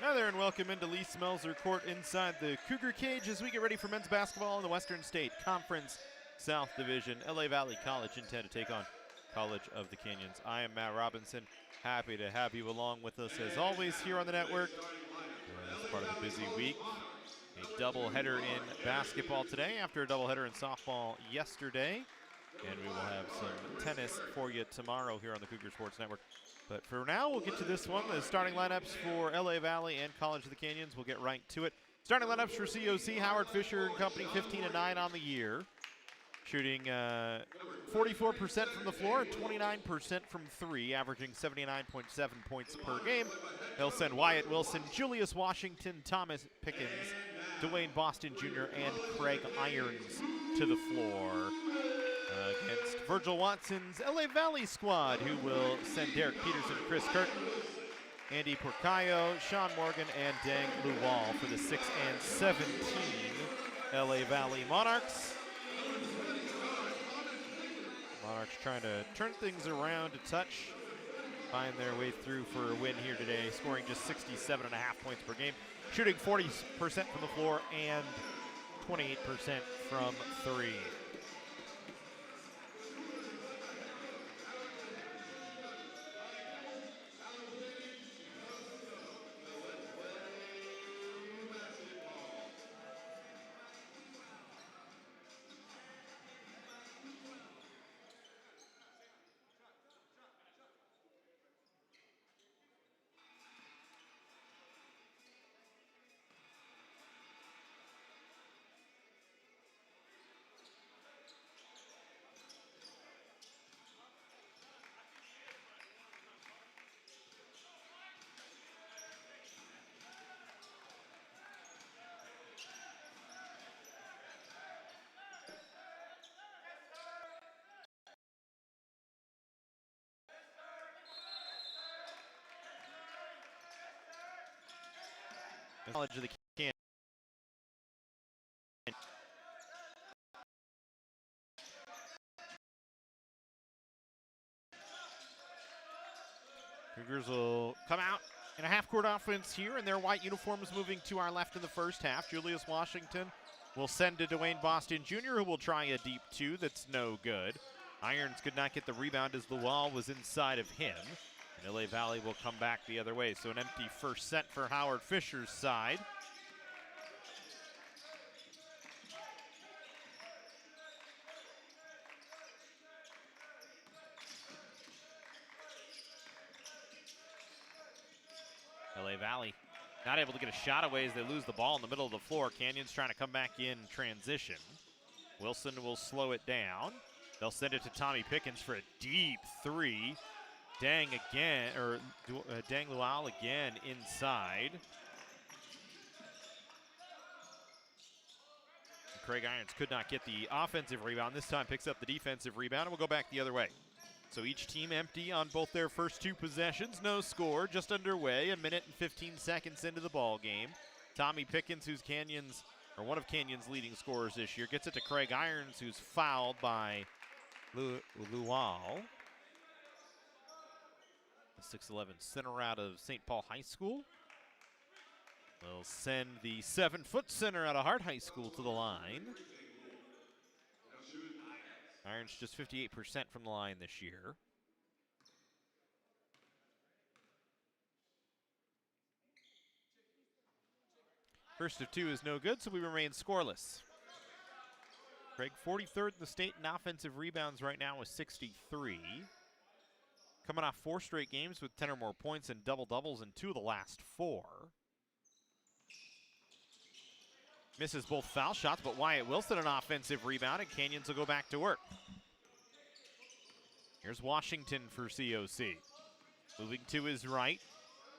Hi there and welcome into Lee Smelser Court inside the Cougar cage as we get ready for men's basketball in the Western State Conference South Division. LA Valley College intend to take on College of the Canyons. I am Matt Robinson, happy to have you along with us as always here on the network. As part of a busy week, a doubleheader in basketball today after a doubleheader in softball yesterday. And we will have some tennis for you tomorrow here on the Cougar Sports Network. But for now, we'll get to this one. The starting lineups for LA Valley and College of the Canyons. We'll get right to it. Starting lineups for COC, Howard Fisher and company, 15-9 on the year. Shooting 44% from the floor and 29% from three, averaging 79.7 points per game. They'll send Wyatt Wilson, Julius Washington, Thomas Pickens, Dwayne Boston Jr., and Craig Irons to the floor. Against Virgil Watson's LA Valley squad, who will send Derek Peterson, Chris Curtin, Andy Porcayo, Sean Morgan, and Dang Luwal for the 6 and 17 LA Valley Monarchs. Monarchs trying to turn things around a touch, find their way through for a win here today, scoring just 67.5 points per game, shooting 40% from the floor and 28% from three. College of the Canyons. Cougars will come out in a half-court offense here in their white uniforms, moving to our left in the first half. Julius Washington will send to Dwayne Boston Jr., who will try a deep two that's no good. Irons could not get the rebound as the wall was inside of him. And LA Valley will come back the other way. So an empty first set for Howard Fisher's side. LA Valley not able to get a shot away as they lose the ball in the middle of the floor. Canyons trying to come back in transition. Wilson will slow it down. They'll send it to Tommy Pickens for a deep three. Dang again, or Dang Lual again inside. And Craig Irons could not get the offensive rebound. This time picks up the defensive rebound and will go back the other way. So each team empty on both their first two possessions. No score, just underway, a minute and 15 seconds into the ball game. Tommy Pickens, who's Canyons, or one of Canyons' leading scorers this year, gets it to Craig Irons, who's fouled by Lual. The 6'11" center out of St. Paul High School. They'll send the 7-foot center out of Hart High School to the line. Irons just 58% from the line this year. First of two is no good, so we remain scoreless. Craig, 43rd in the state in offensive rebounds right now with 63. Coming off 4 straight games with 10 or more points and double-doubles in 2 of the last 4. Misses both foul shots, but Wyatt Wilson an offensive rebound, and Canyons will go back to work. Here's Washington for COC. Moving to his right,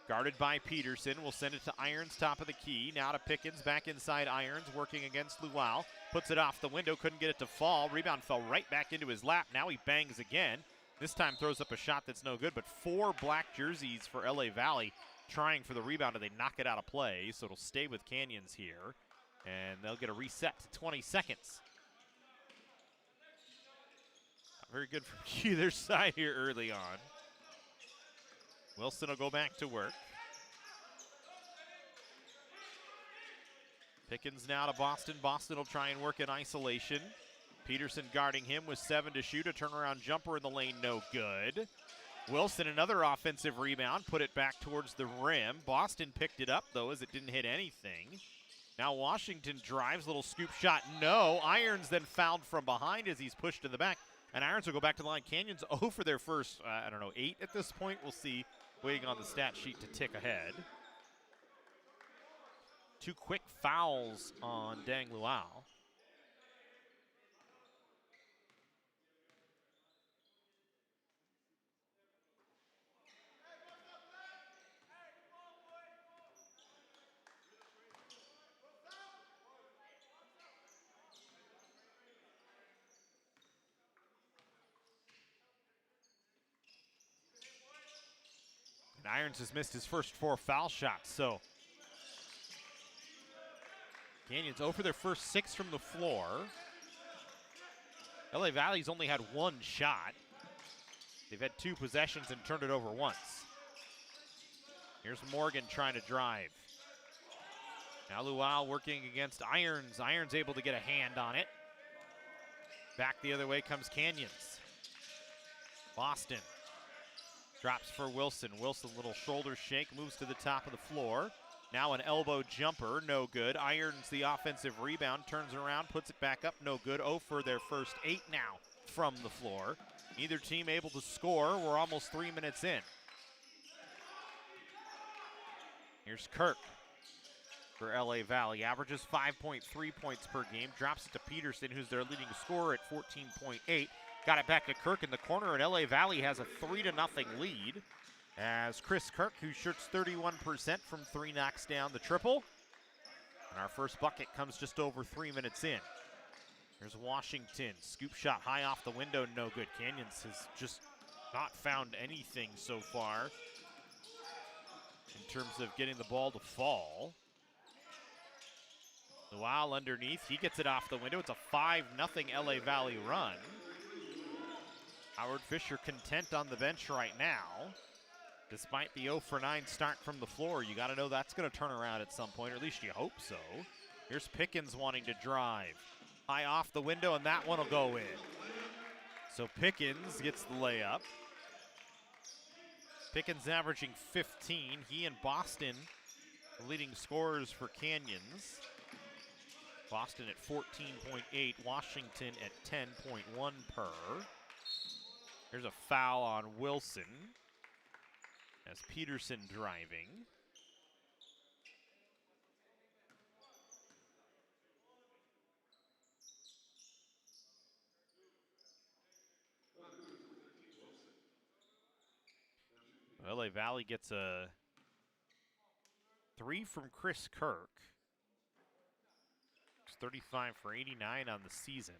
guarded by Peterson. Will send it to Irons, top of the key. Now to Pickens, back inside Irons, working against Luau. Puts it off the window, couldn't get it to fall. Rebound fell right back into his lap. Now he bangs again. This time throws up a shot that's no good, but 4 black jerseys for LA Valley trying for the rebound, and they knock it out of play, so it'll stay with Canyons here. And they'll get a reset to 20 seconds. Not very good from either side here early on. Wilson will go back to work. Pickens now to Boston. Boston will try and work in isolation. Peterson guarding him with 7 to shoot. A turnaround jumper in the lane, no good. Wilson, another offensive rebound, put it back towards the rim. Boston picked it up, though, as it didn't hit anything. Now Washington drives, little scoop shot, no. Irons then fouled from behind as he's pushed to the back. And Irons will go back to the line. Canyons 0 for their first, 8 at this point. We'll see, waiting on the stat sheet to tick ahead. 2 quick fouls on Dang Luau. And Irons has missed his first 4 foul shots, so Canyons 0 for their first 6 from the floor. LA Valley's only had 1 shot. They've had 2 possessions and turned it over once. Here's Morgan trying to drive. Now Luau working against Irons. Irons able to get a hand on it. Back the other way comes Canyons. Boston drops for Wilson. Wilson, little shoulder shake, moves to the top of the floor. Now an elbow jumper, no good. Irons the offensive rebound, turns around, puts it back up, no good. 0 for their first 8 now from the floor. Neither team able to score. We're almost 3 minutes in. Here's Kirk for LA Valley. Averages 5.3 points per game. Drops it to Peterson, who's their leading scorer at 14.8. Got it back to Kirk in the corner, and LA Valley has a 3-0 lead. As Chris Kirk, who shoots 31% from 3, knocks down the triple. And our first bucket comes just over 3 minutes in. Here's Washington. Scoop shot high off the window, no good. Canyons has just not found anything so far in terms of getting the ball to fall. Luau underneath, he gets it off the window. It's a 5-0 LA Valley run. Howard Fisher content on the bench right now. Despite the 0 for 9 start from the floor, you got to know that's going to turn around at some point, or at least you hope so. Here's Pickens wanting to drive. High off the window, and that one will go in. So Pickens gets the layup. Pickens averaging 15. He and Boston the leading scorers for Canyons. Boston at 14.8, Washington at 10.1 per. Here's a foul on Wilson as Peterson driving. LA Valley gets a 3 from Chris Kirk. It's 35 for 89 on the season.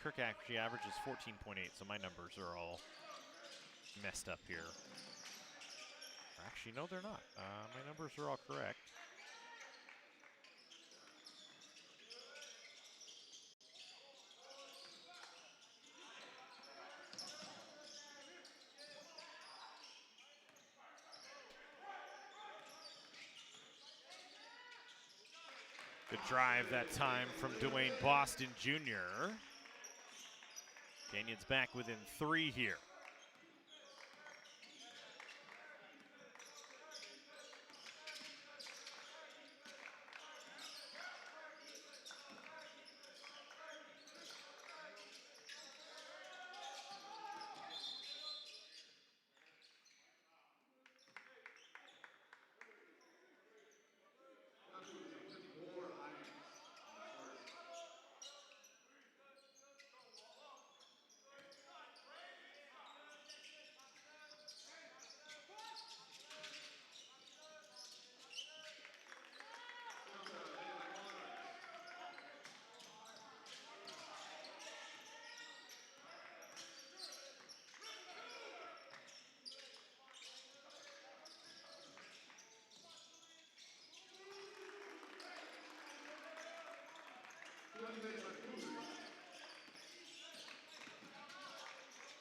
Kirk actually averages 14.8, so my numbers are all messed up here. Actually, no, they're not. My numbers are all correct. Good drive that time from Dwayne Boston Jr. Canyons back within 3 here.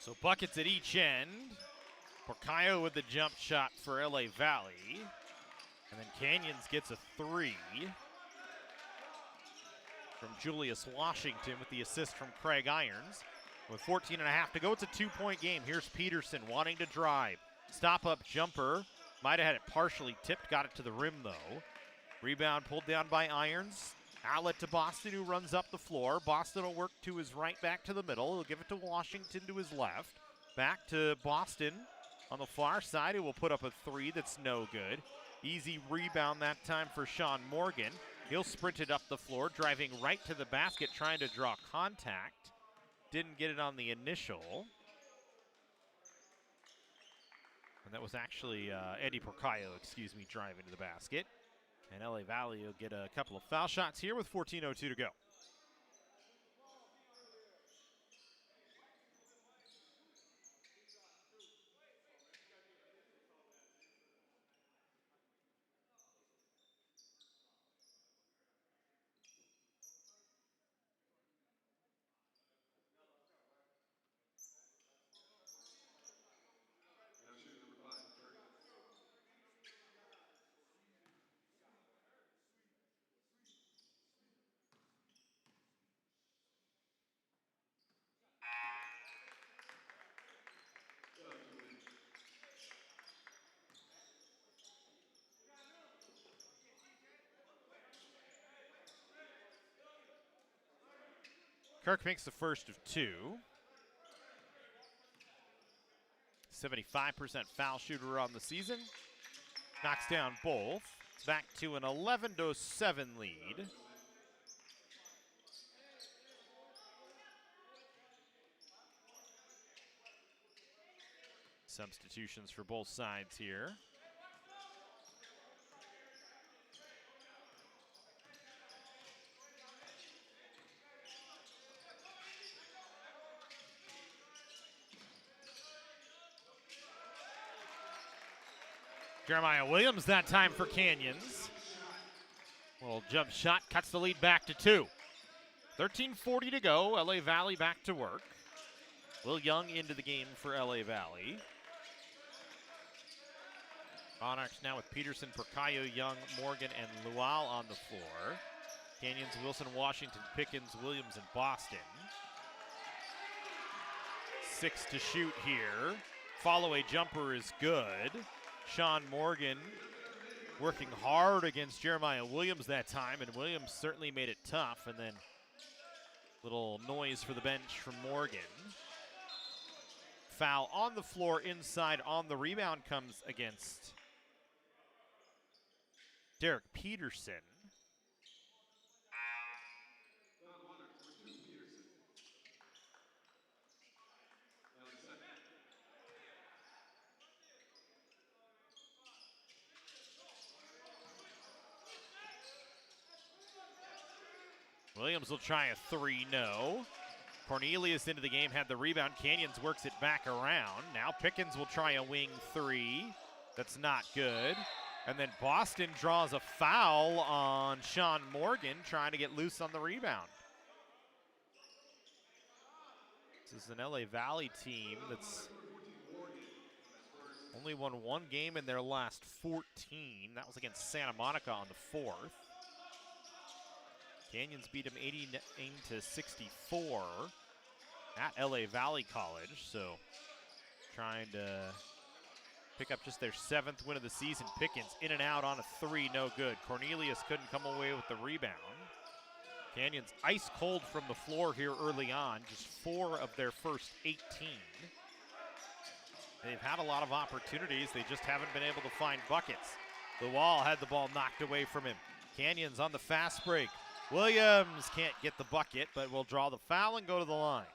So buckets at each end. Porcayo with the jump shot for LA Valley. And then Canyons gets a 3 from Julius Washington with the assist from Craig Irons. With 14 and a half to go, it's a 2-point game. Here's Peterson wanting to drive. Stop-up jumper. Might have had it partially tipped, got it to the rim though. Rebound pulled down by Irons. Outlet to Boston, who runs up the floor. Boston will work to his right, back to the middle. He'll give it to Washington to his left. Back to Boston on the far side, who will put up a 3 that's no good. Easy rebound that time for Sean Morgan. He'll sprint it up the floor, driving right to the basket, trying to draw contact. Didn't get it on the initial. And that was actually Eddie Porcayo, driving to the basket. And LA Valley will get a couple of foul shots here with 14:02 to go. Kirk makes the first of 2. 75% foul shooter on the season. Knocks down both. It's back to an 11-7 lead. Substitutions for both sides here. Jeremiah Williams that time for Canyons. Little jump shot cuts the lead back to 2. 13:40 to go. LA Valley back to work. Will Young into the game for LA Valley. Monarchs now with Peterson, Porcayo, Young, Morgan, and Lual on the floor. Canyons, Wilson, Washington, Pickens, Williams, and Boston. 6 to shoot here. Follow-away jumper is good. Sean Morgan working hard against Jeremiah Williams that time, and Williams certainly made it tough, and then little noise for the bench from Morgan. Foul on the floor inside on the rebound comes against Derek Peterson. Williams will try a 3, no. Cornelius into the game, had the rebound. Canyons works it back around. Now Pickens will try a wing 3. That's not good. And then Boston draws a foul on Sean Morgan, trying to get loose on the rebound. This is an LA Valley team that's only won 1 game in their last 14. That was against Santa Monica on the 4th. Canyons beat them 89-64 at LA Valley College, so trying to pick up just their 7th win of the season. Pickens in and out on a 3, no good. Cornelius couldn't come away with the rebound. Canyons ice cold from the floor here early on, just 4 of their first 18. They've had a lot of opportunities, they just haven't been able to find buckets. Lual had the ball knocked away from him. Canyons on the fast break. Williams can't get the bucket, but will draw the foul and go to the line.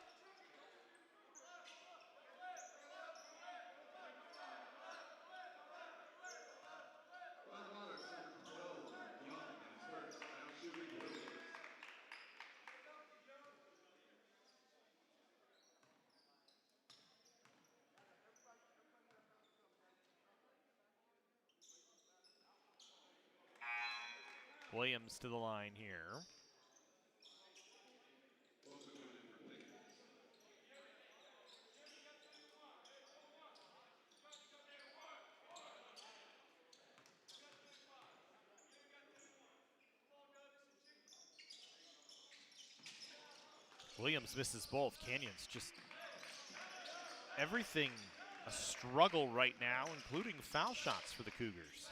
Williams to the line here. Williams misses both. Canyons just everything a struggle right now, including foul shots for the Cougars.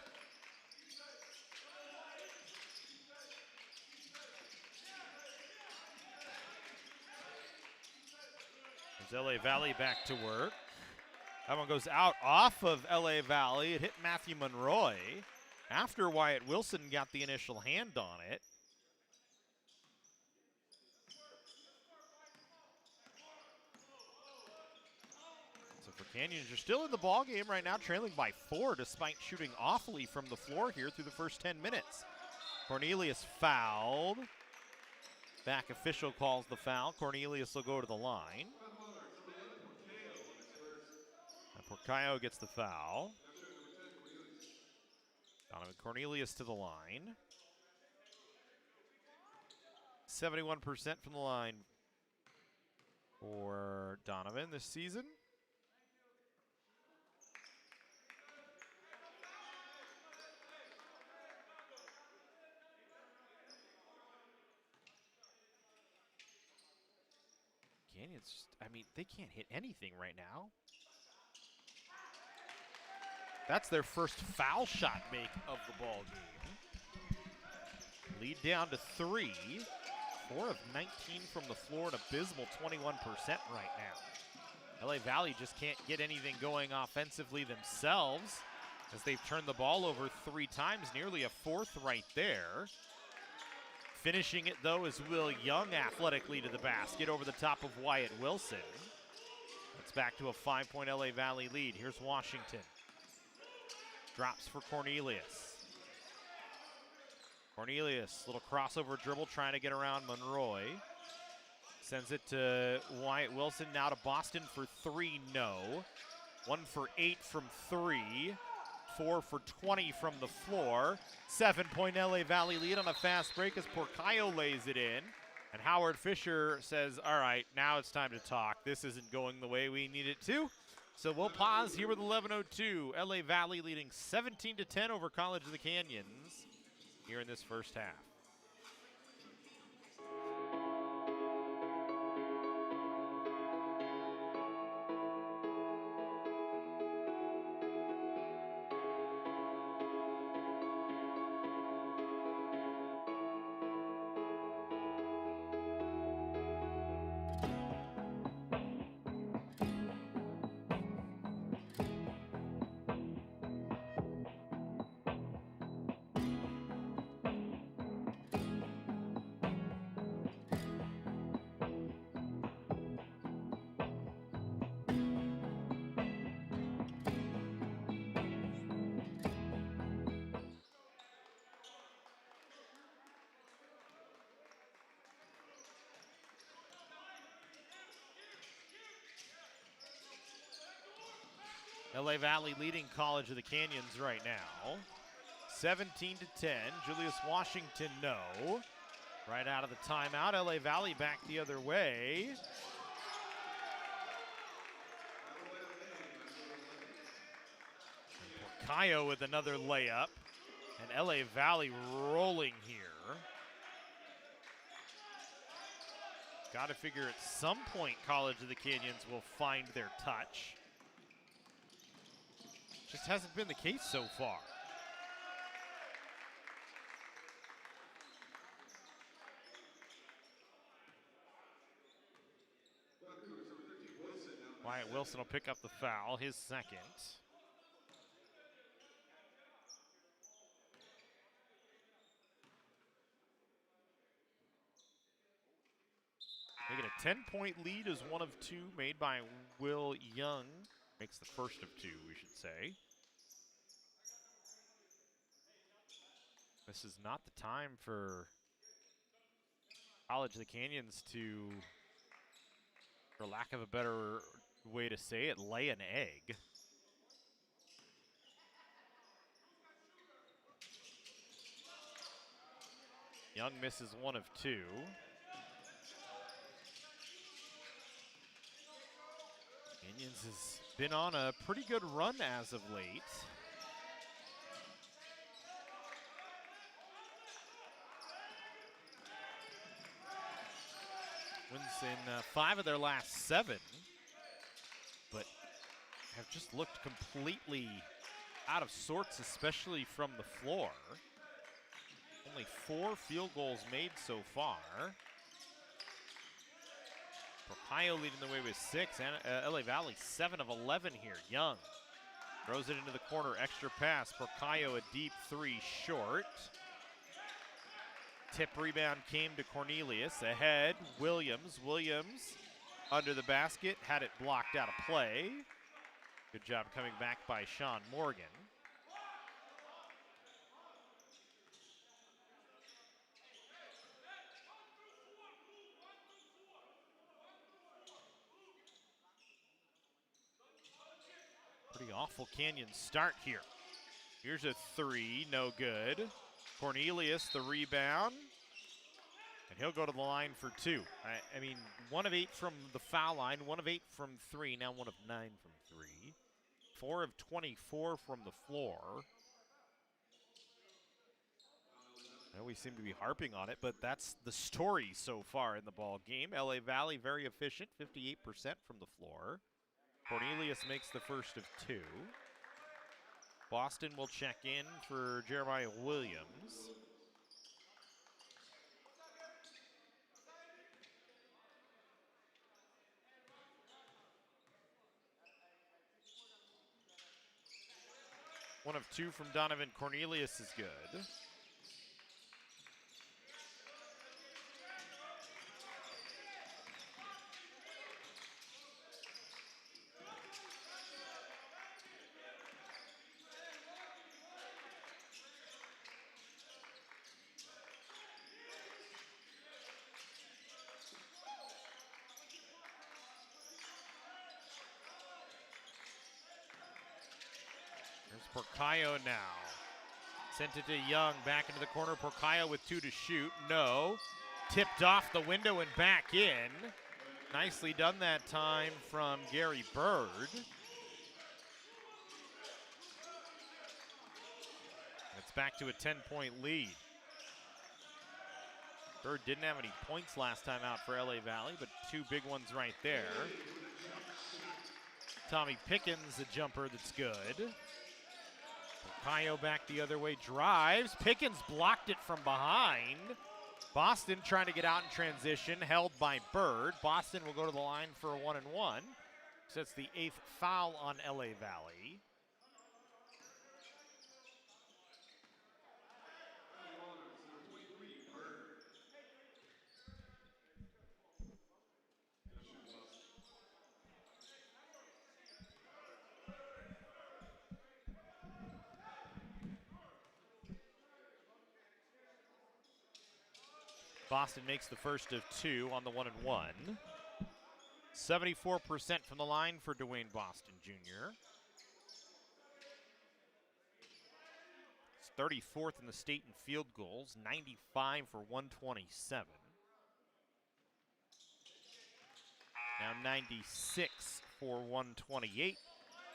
There's LA Valley back to work. That one goes out off of LA Valley. It hit Matthew Monroy after Wyatt Wilson got the initial hand on it. So for Canyons, you're still in the ball game right now, trailing by 4 despite shooting awfully from the floor here through the first 10 minutes. Cornelius fouled. Back official calls the foul. Cornelius will go to the line. Porcayo gets the foul. Donovan Cornelius to the line. 71% from the line for Donovan this season. Canyons, I mean, they can't hit anything right now. That's their first foul shot make of the ball game. Lead down to 3. 4 of 19 from the floor, an abysmal 21% right now. LA Valley just can't get anything going offensively themselves as they've turned the ball over 3 times, nearly a 4th right there. Finishing it, though, is Will Young athletically to the basket over the top of Wyatt Wilson. It's back to a 5-point LA Valley lead. Here's Washington. Drops for Cornelius. Cornelius, little crossover dribble, trying to get around Monroy. Sends it to Wyatt Wilson, now to Boston for 3, no. 1 for 8 from 3. 4 for 20 from the floor. 7-point LA Valley lead on a fast break as Porcayo lays it in. And Howard Fisher says, all right, now it's time to talk. This isn't going the way we need it to. So we'll pause here with 11:02. LA Valley leading 17-10 over College of the Canyons here in this first half. LA Valley leading College of the Canyons right now. 17-10. Julius Washington, no. Right out of the timeout. LA Valley back the other way. Porcayo with another layup. And LA Valley rolling here. Got to figure at some point College of the Canyons will find their touch. Just hasn't been the case so far. Wyatt Wilson will pick up the foul, his second. Making a 10-point lead is one of 2 made by Will Young. Makes the first of 2, we should say. This is not the time for College of the Canyons to, for lack of a better way to say it, lay an egg. Young misses 1 of 2. Canyons has been on a pretty good run as of late. Ravens in 5 of their last 7, but have just looked completely out of sorts, especially from the floor. Only 4 field goals made so far. Ohio leading the way with 6, and LA Valley 7 of 11 here. Young throws it into the corner, extra pass. Porcayo a deep 3 short. Tip rebound came to Cornelius. Ahead, Williams. Williams under the basket, had it blocked out of play. Good job coming back by Sean Morgan. Pretty awful Canyon start here. Here's a 3, no good. Cornelius, the rebound. And he'll go to the line for 2. I mean, 1 of 8 from the foul line, 1 of 8 from 3, now 1 of 9 from 3. 4 of 24 from the floor. I know we seem to be harping on it, but that's the story so far in the ball game. LA Valley very efficient, 58% from the floor. Cornelius makes the first of 2. Boston will check in for Jeremiah Williams. One of 2 from Donovan Cornelius is good. There's Porcayo now. Sent it to Young, back into the corner. Porcayo with 2 to shoot. No. Tipped off the window and back in. Nicely done that time from Gary Bird. It's back to a 10-point lead. Bird didn't have any points last time out for LA Valley, but 2 big ones right there. Tommy Pickens, a jumper that's good. Porcayo back the other way, drives. Pickens blocked it from behind. Boston trying to get out in transition, held by Bird. Boston will go to the line for a 1-and-1. So that's the 8th foul on LA Valley. Boston makes the first of 2 on the 1-and-1. 74% from the line for Dwayne Boston Jr. He's 34th in the state in field goals, 95 for 127. Now 96 for 128.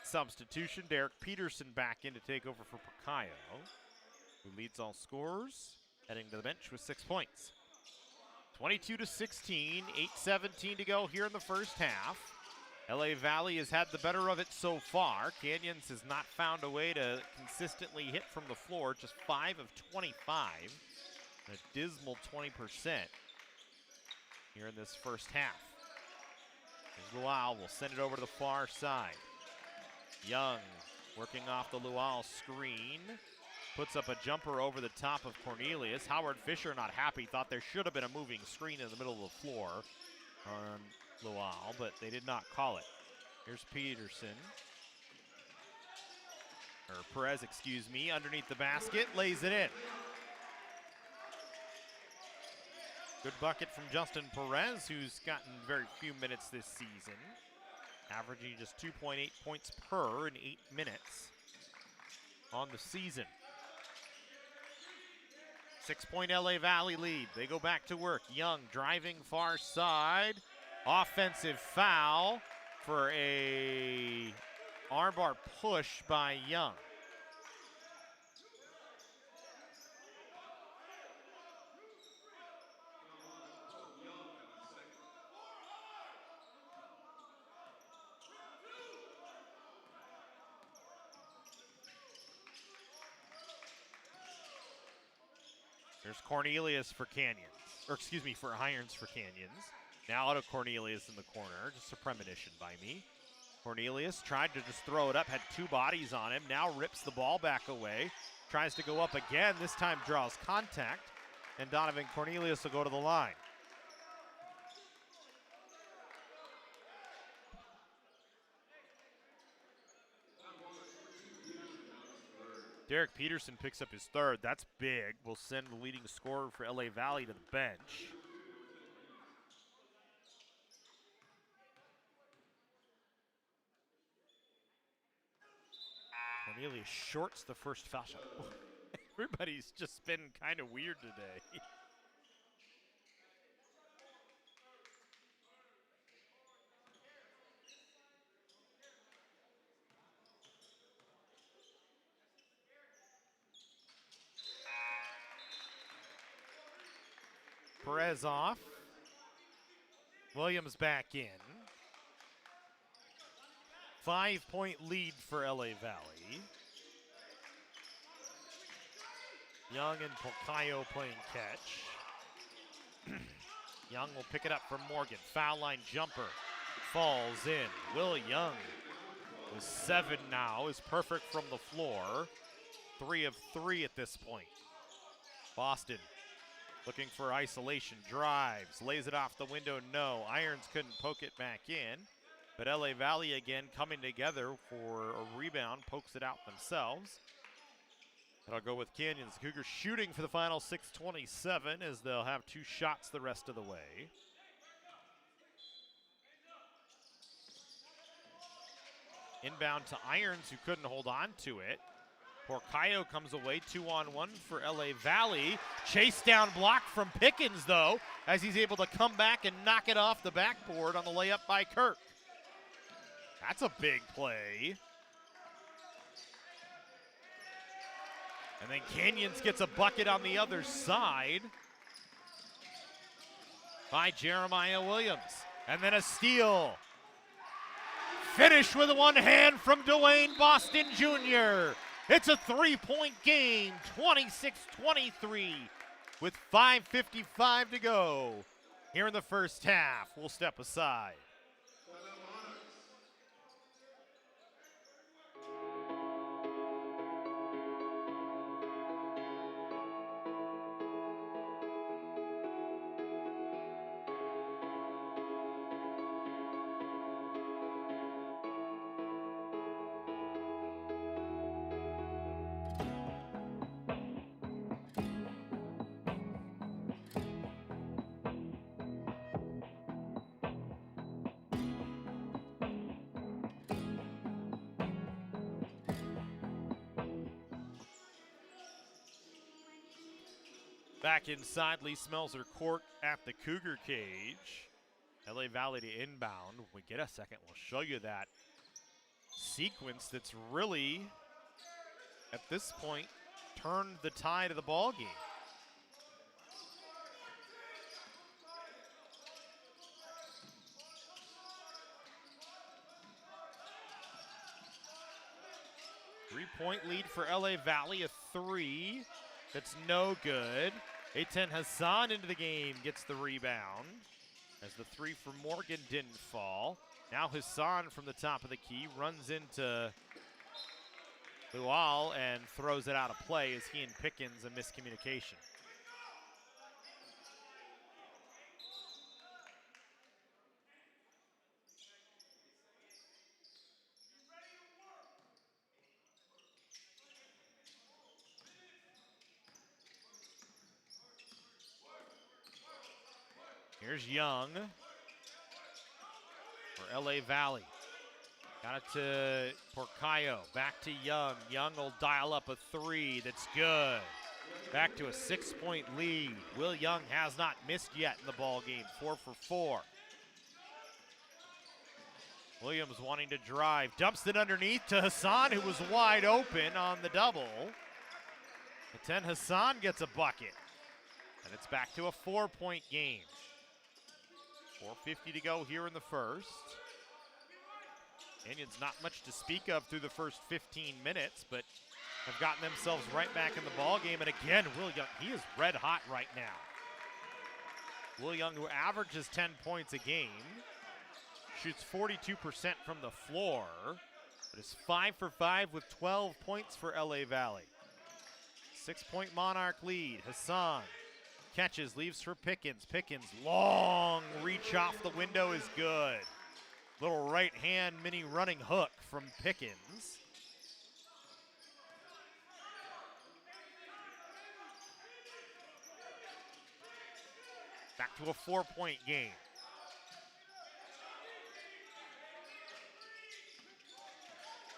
Substitution, Derek Peterson back in to take over for Porcayo, who leads all scorers, heading to the bench with 6 points. 22-16, 8:17 to go here in the first half. LA Valley has had the better of it so far. Canyons has not found a way to consistently hit from the floor, just 5 of 25, a dismal 20% here in this first half. Here's Luau, will send it over to the far side. Young working off the Luau screen. Puts up a jumper over the top of Cornelius. Howard Fisher not happy, thought there should have been a moving screen in the middle of the floor on Luau, but they did not call it. Here's Peterson. Or Perez, excuse me, underneath the basket, lays it in. Good bucket from Justin Perez, who's gotten very few minutes this season. Averaging just 2.8 points per in 8 minutes on the season. 6-point LA Valley lead. They go back to work. Young driving far side. Offensive foul for a armbar push by Young. There's Cornelius for Canyons, or excuse me, for Irons for Canyons. Now out of Cornelius in the corner, just a premonition by me. Cornelius tried to just throw it up, had two bodies on him, now rips the ball back away, tries to go up again, this time draws contact, and Donovan Cornelius will go to the line. Derek Peterson picks up his third. That's big. Will send the leading scorer for LA Valley to the bench. Cornelius shorts the first foul shot. Everybody's just been kind of weird today. Perez off. Williams back in. 5-point lead for LA Valley. Young and Pocayo playing catch. Young will pick it up from Morgan. Foul line jumper falls in. Will Young with 7 now, is perfect from the floor. 3 of 3 at this point. Boston looking for isolation, drives, lays it off the window, no. Irons couldn't poke it back in, but LA Valley again coming together for a rebound, pokes it out themselves. That'll go with Canyons. Cougars shooting for the final 6:27 as they'll have 2 shots the rest of the way. Inbound to Irons, who couldn't hold on to it. Porcayo comes away, 2-on-1 for LA Valley. Chase down block from Pickens, though, as he's able to come back and knock it off the backboard on the layup by Kirk. That's a big play. And then Canyons gets a bucket on the other side by Jeremiah Williams. And then a steal. Finish with one hand from Dwayne Boston Jr. It's a 3-point game, 26-23, with 5:55 to go here in the first half. We'll step aside. Back inside Lee Smelser court at the Cougar cage. LA Valley to inbound. When we get a second, we'll show you that sequence that's really, at this point, turned the tide of the ball game. Three-point lead for LA Valley, a 3. That's no good. Eitan Hassan into the game, gets the rebound. As the 3 from Morgan didn't fall. Now Hassan from the top of the key runs into Lual and throws it out of play as he and Pickens a miscommunication. Here's Young for LA Valley. Got it to Porcayo, back to Young. Young will dial up a 3, that's good. Back to a 6-point lead. Will Young has not missed yet in the ball game, 4 for 4. Williams wanting to drive, dumps it underneath to Hassan, who was wide open on the double. Eitan Hassan gets a bucket, and it's back to a 4-point game. 4:50 to go here in the first. Canyons not much to speak of through the first 15 minutes, but have gotten themselves right back in the ball game. And again, Will Young, he is red hot right now. Will Young, who averages 10 points a game, shoots 42% from the floor, but is 5 for 5 with 12 points for LA Valley. 6-point Monarch lead. Hassan catches, leaves for Pickens. Pickens, long reach off the window is good. Little right hand mini running hook from Pickens. Back to a 4-point game.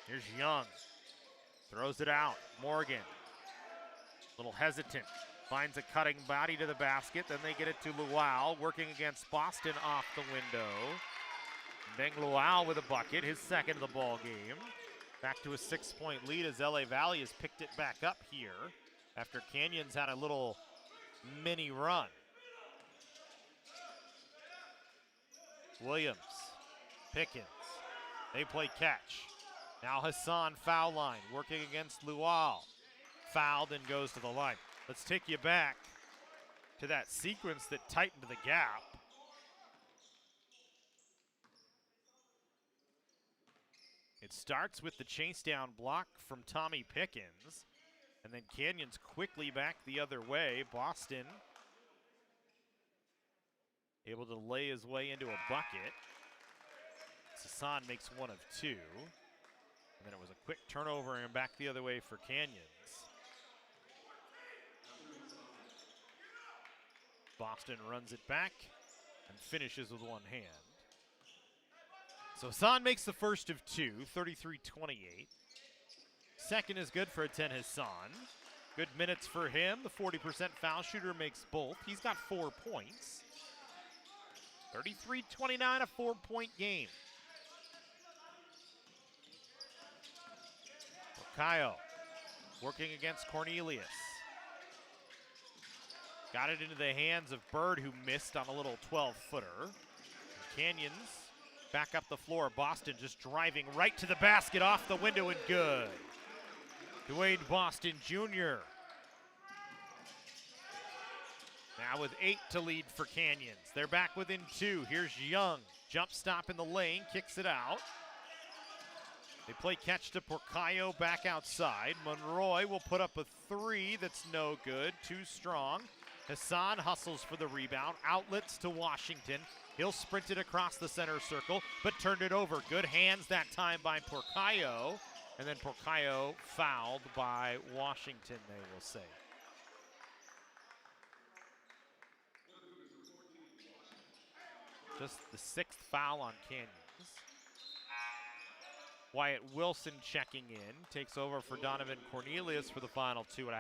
Here's Young. Throws it out. Morgan. Little hesitant. Finds a cutting body to the basket. Then they get it to Luau. Working against Boston off the window. Beng Luau with a bucket. His second of the ball game. Back to a 6-point lead as LA Valley has picked it back up here after Canyons had a little mini run. Williams. Pickens. They play catch. Now Hassan foul line, working against Luau. Fouled and goes to the line. Let's take you back to that sequence that tightened the gap. It starts with the chase down block from Tommy Pickens, and then Canyons quickly back the other way. Boston able to lay his way into a bucket. Hassan makes one of two. And then it was a quick turnover and back the other way for Canyons. Boston runs it back and finishes with one hand. So Hassan makes the first of two, 33-28. Second is good for a 10 Hassan. Good minutes for him. The 40% foul shooter makes both. He's got 4 points. 33-29, a 4-point game. Kyle working against Cornelius. Got it into the hands of Bird, who missed on a little 12-footer. Canyons back up the floor. Boston just driving right to the basket, off the window and good. Dwayne Boston Jr. Now with 8 to lead for Canyons. They're back within 2. Here's Young. Jump stop in the lane, kicks it out. They play catch to Porcayo back outside. Monroy will put up a 3 that's no good, too strong. Hassan hustles for the rebound. Outlets to Washington. He'll sprint it across the center circle, but turned it over. Good hands that time by Porcayo. And then Porcayo fouled by Washington, they will say. Just the 6th foul on Canyons. Wyatt Wilson checking in, takes over for Donovan Cornelius for the final 2.5.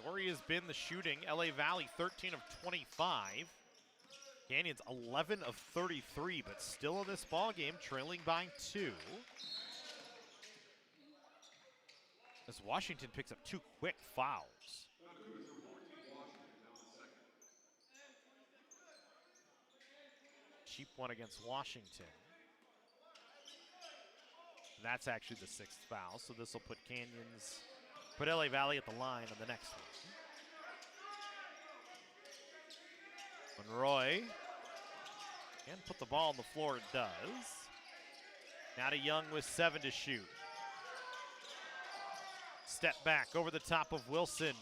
Story has been the shooting. LA Valley 13 of 25. Canyons 11 of 33, but still in this ball game, trailing by 2. As Washington picks up 2 quick fouls. Cheap one against Washington. That's actually the 6th foul, so this will put LA Valley at the line on the next one. Monroy can put the ball on the floor, it does. Now to Young with 7 to shoot. Step back over the top of Wilson.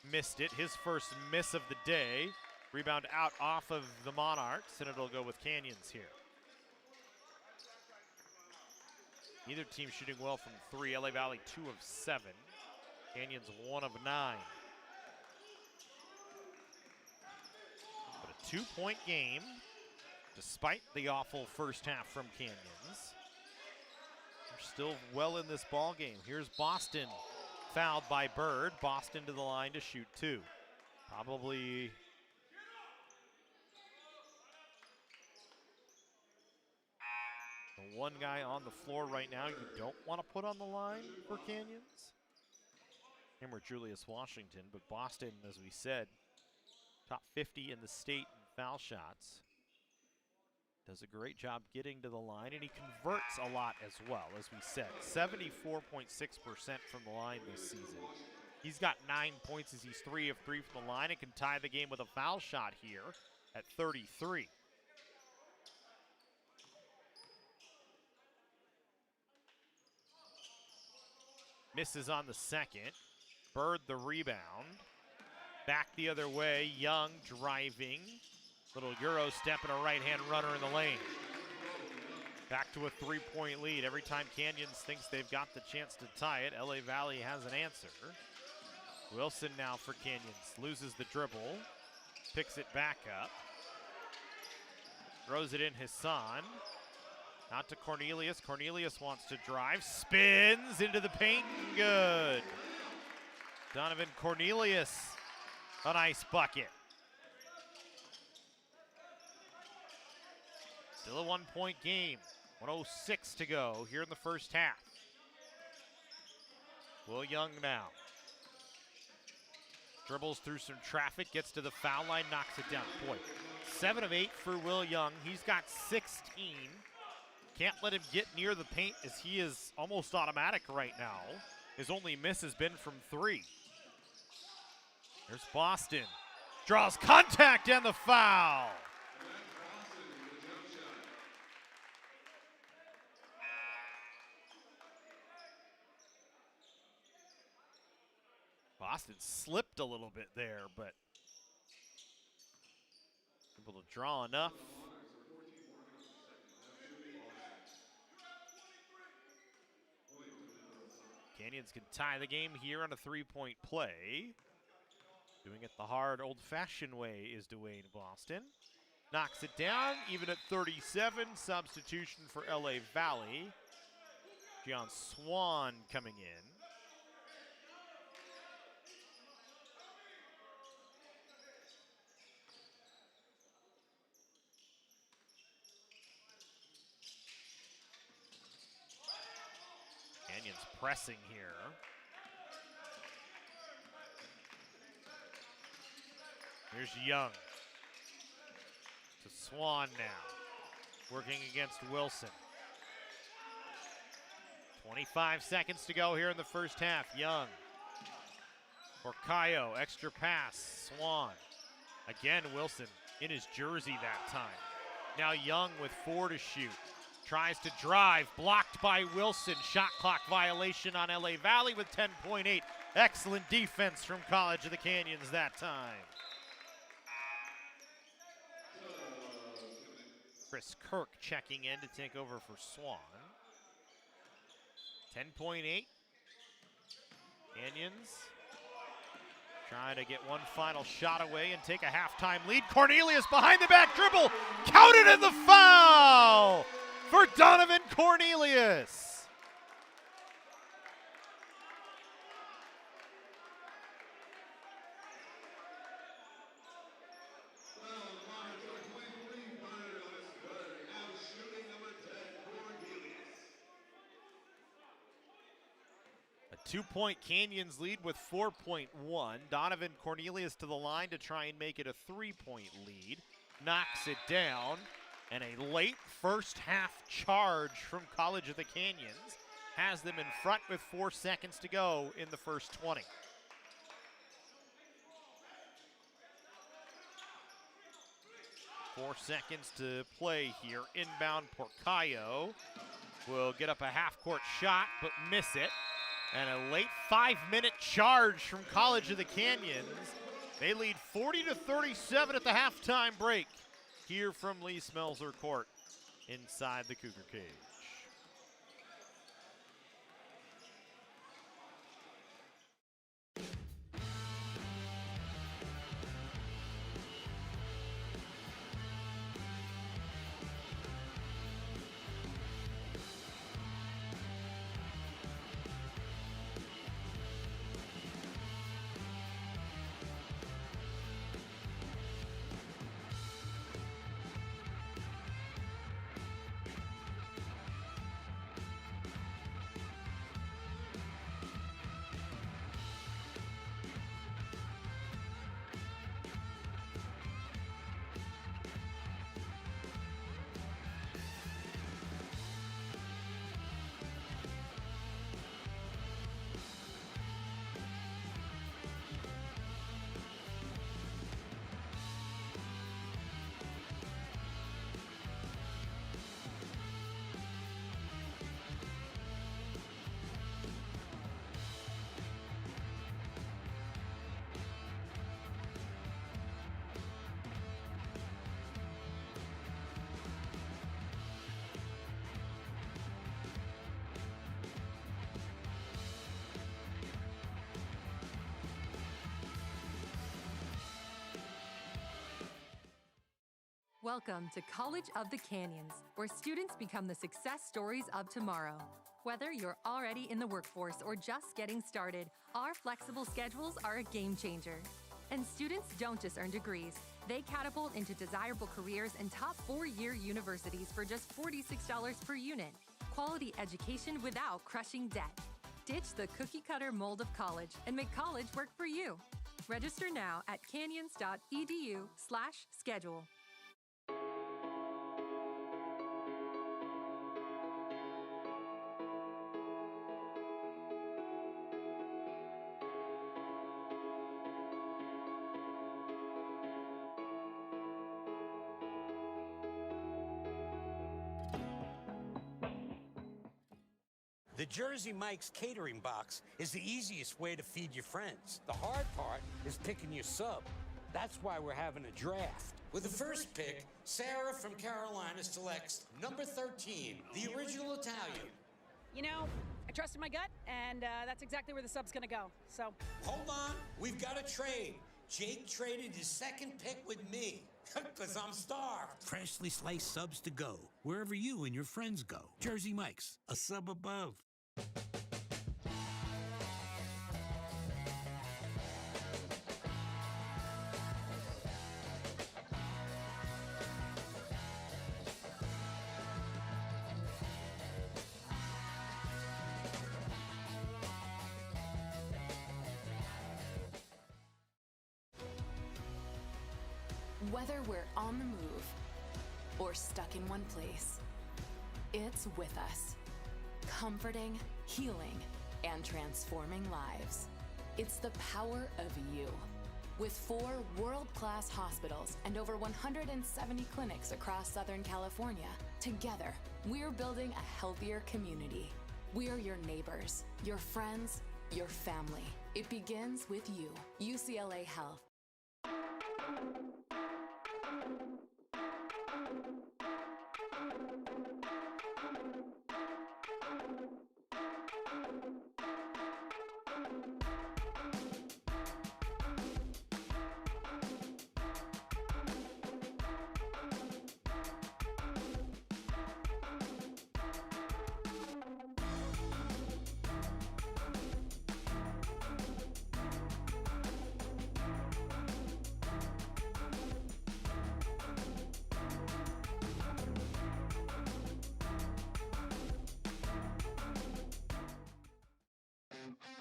Missed it, his first miss of the day. Rebound out off of the Monarchs, and it'll go with Canyons here. Neither team shooting well from 3. LA Valley 2 of 7. Canyons 1 of 9. But a 2-point game, despite the awful first half from Canyons. They're still well in this ball game. Here's Boston, fouled by Bird. Boston to the line to shoot 2. Probably the one guy on the floor right now you don't want to put on the line for Canyons. Him or Julius Washington, but Boston, as we said, top 50 in the state in foul shots. Does a great job getting to the line, and he converts a lot as well, as we said. 74.6% from the line this season. He's got 9 points as he's 3 of 3 from the line and can tie the game with a foul shot here at 33. Misses on the second. Bird the rebound. Back the other way, Young driving. Little Euro step and a right-hand runner in the lane. Back to a 3-point lead. Every time Canyons thinks they've got the chance to tie it, LA Valley has an answer. Wilson now for Canyons. Loses the dribble. Picks it back up. Throws it in Hassan. Out to Cornelius. Cornelius wants to drive. Spins into the paint. Good. Donovan Cornelius. A nice bucket. Still a 1-point game. 1:06 to go here in the first half. Will Young now. Dribbles through some traffic, gets to the foul line, knocks it down. Boy, 7 of 8 for Will Young. He's got 16. Can't let him get near the paint as he is almost automatic right now. His only miss has been from 3. There's Boston. Draws contact and the foul. Boston slipped a little bit there, but able to draw enough. Canyons can tie the game here on a 3-point play. Doing it the hard, old-fashioned way is Dwayne Boston. Knocks it down, even at 37. Substitution for LA Valley. John Swan coming in. Canyons pressing here. Here's Young. To Swan now. Working against Wilson. 25 seconds to go here in the first half. Young. For Cayo. Extra pass. Swan. Again, Wilson in his jersey that time. Now Young with 4 to shoot. Tries to drive, blocked by Wilson. Shot clock violation on LA Valley with 10.8. Excellent defense from College of the Canyons that time. Chris Kirk checking in to take over for Swan. 10.8. Canyons trying to get one final shot away and take a halftime lead. Cornelius behind the back dribble. Counted in the foul for Donovan Cornelius. A 2-point Canyons lead with 4.1. Donovan Cornelius to the line to try and make it a 3-point lead. Knocks it down. And a late first half charge from College of the Canyons has them in front with 4 seconds to go in the first 20. Four seconds to play here. Inbound Porcayo will get up a half-court shot but miss it. And a late 5-minute charge from College of the Canyons. They lead 40-37 at the halftime break here from Lee Smelser Court inside the Cougar cage. Welcome to College of the Canyons, where students become the success stories of tomorrow. Whether you're already in the workforce or just getting started, our flexible schedules are a game changer. And students don't just earn degrees, they catapult into desirable careers in top 4-year universities for just $46 per unit. Quality education without crushing debt. Ditch the cookie-cutter mold of college and make college work for you. Register now at canyons.edu/schedule. The Jersey Mike's catering box is the easiest way to feed your friends. The hard part is picking your sub. That's why we're having a draft. With the first pick, Sarah from Carolina selects number 13, the original Italian. You know, I trusted my gut, and that's exactly where the sub's gonna go, so. Hold on, we've got a trade. Jake traded his second pick with me, because I'm starved. Freshly sliced subs to go, wherever you and your friends go. Jersey Mike's, a sub above. Whether we're on the move or stuck in one place, it's with us, comforting, healing, and transforming lives. It's the power of you. With 4 world-class hospitals and over 170 clinics across Southern California, together, we're building a healthier community. We're your neighbors, your friends, your family. It begins with you. UCLA Health.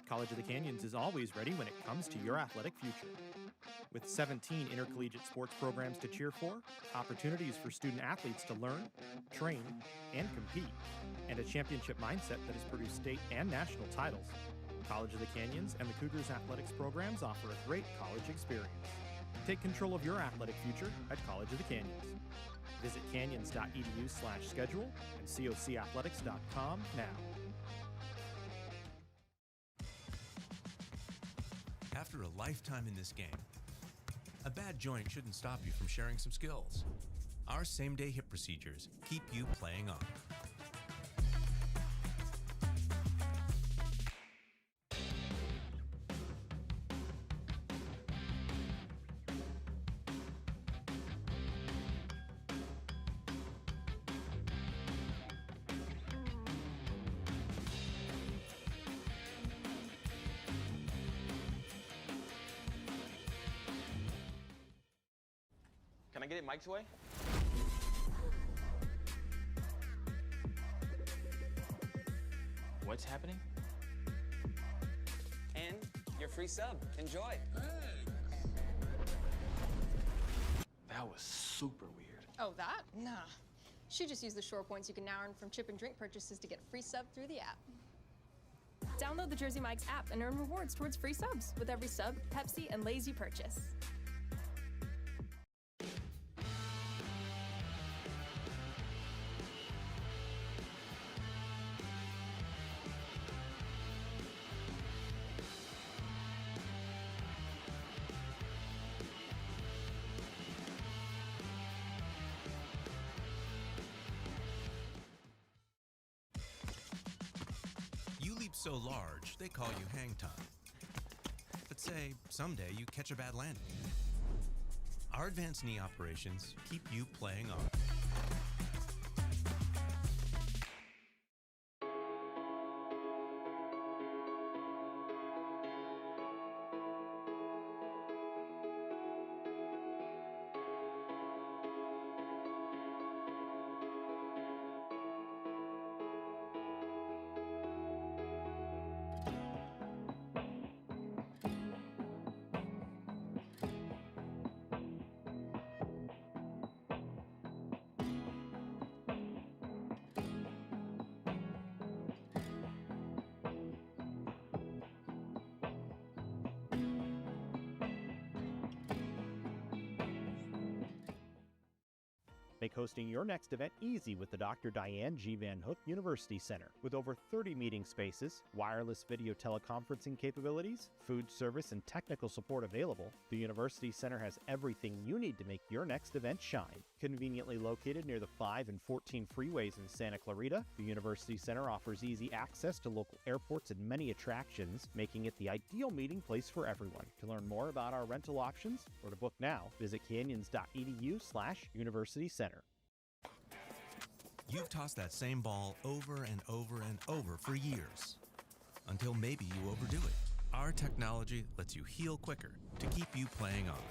College of the Canyons is always ready when it comes to your athletic future. With 17 intercollegiate sports programs to cheer for, opportunities for student athletes to learn, train, and compete, and a championship mindset that has produced state and national titles, College of the Canyons and the Cougars athletics programs offer a great college experience. Take control of your athletic future at College of the Canyons. Visit canyons.edu/schedule and cocathletics.com now. After a lifetime in this game, a bad joint shouldn't stop you from sharing some skills. Our same-day hip procedures keep you playing on. Can I get it Mike's way? What's happening? And your free sub. Enjoy. That was super weird. Oh, that? Nah. She just used the shore points you can now earn from chip and drink purchases to get free sub through the app. Download the Jersey Mike's app and earn rewards towards free subs with every sub, Pepsi, and Lay's you purchase. So large, they call you hang time. But say, someday you catch a bad landing. Our advanced knee operations keep you playing on. Make hosting your next event easy with the Dr. Diane G. Van Hook University Center. With over 30 meeting spaces, wireless video teleconferencing capabilities, food service, and technical support available, the University Center has everything you need to make your next event shine. Conveniently located near the 5 and 14 freeways in Santa Clarita, the University Center offers easy access to local airports and many attractions, making it the ideal meeting place for everyone. To learn more about our rental options or to book now, visit canyons.edu/University Center. You've tossed that same ball over and over and over for years, until maybe you overdo it. Our technology lets you heal quicker to keep you playing on.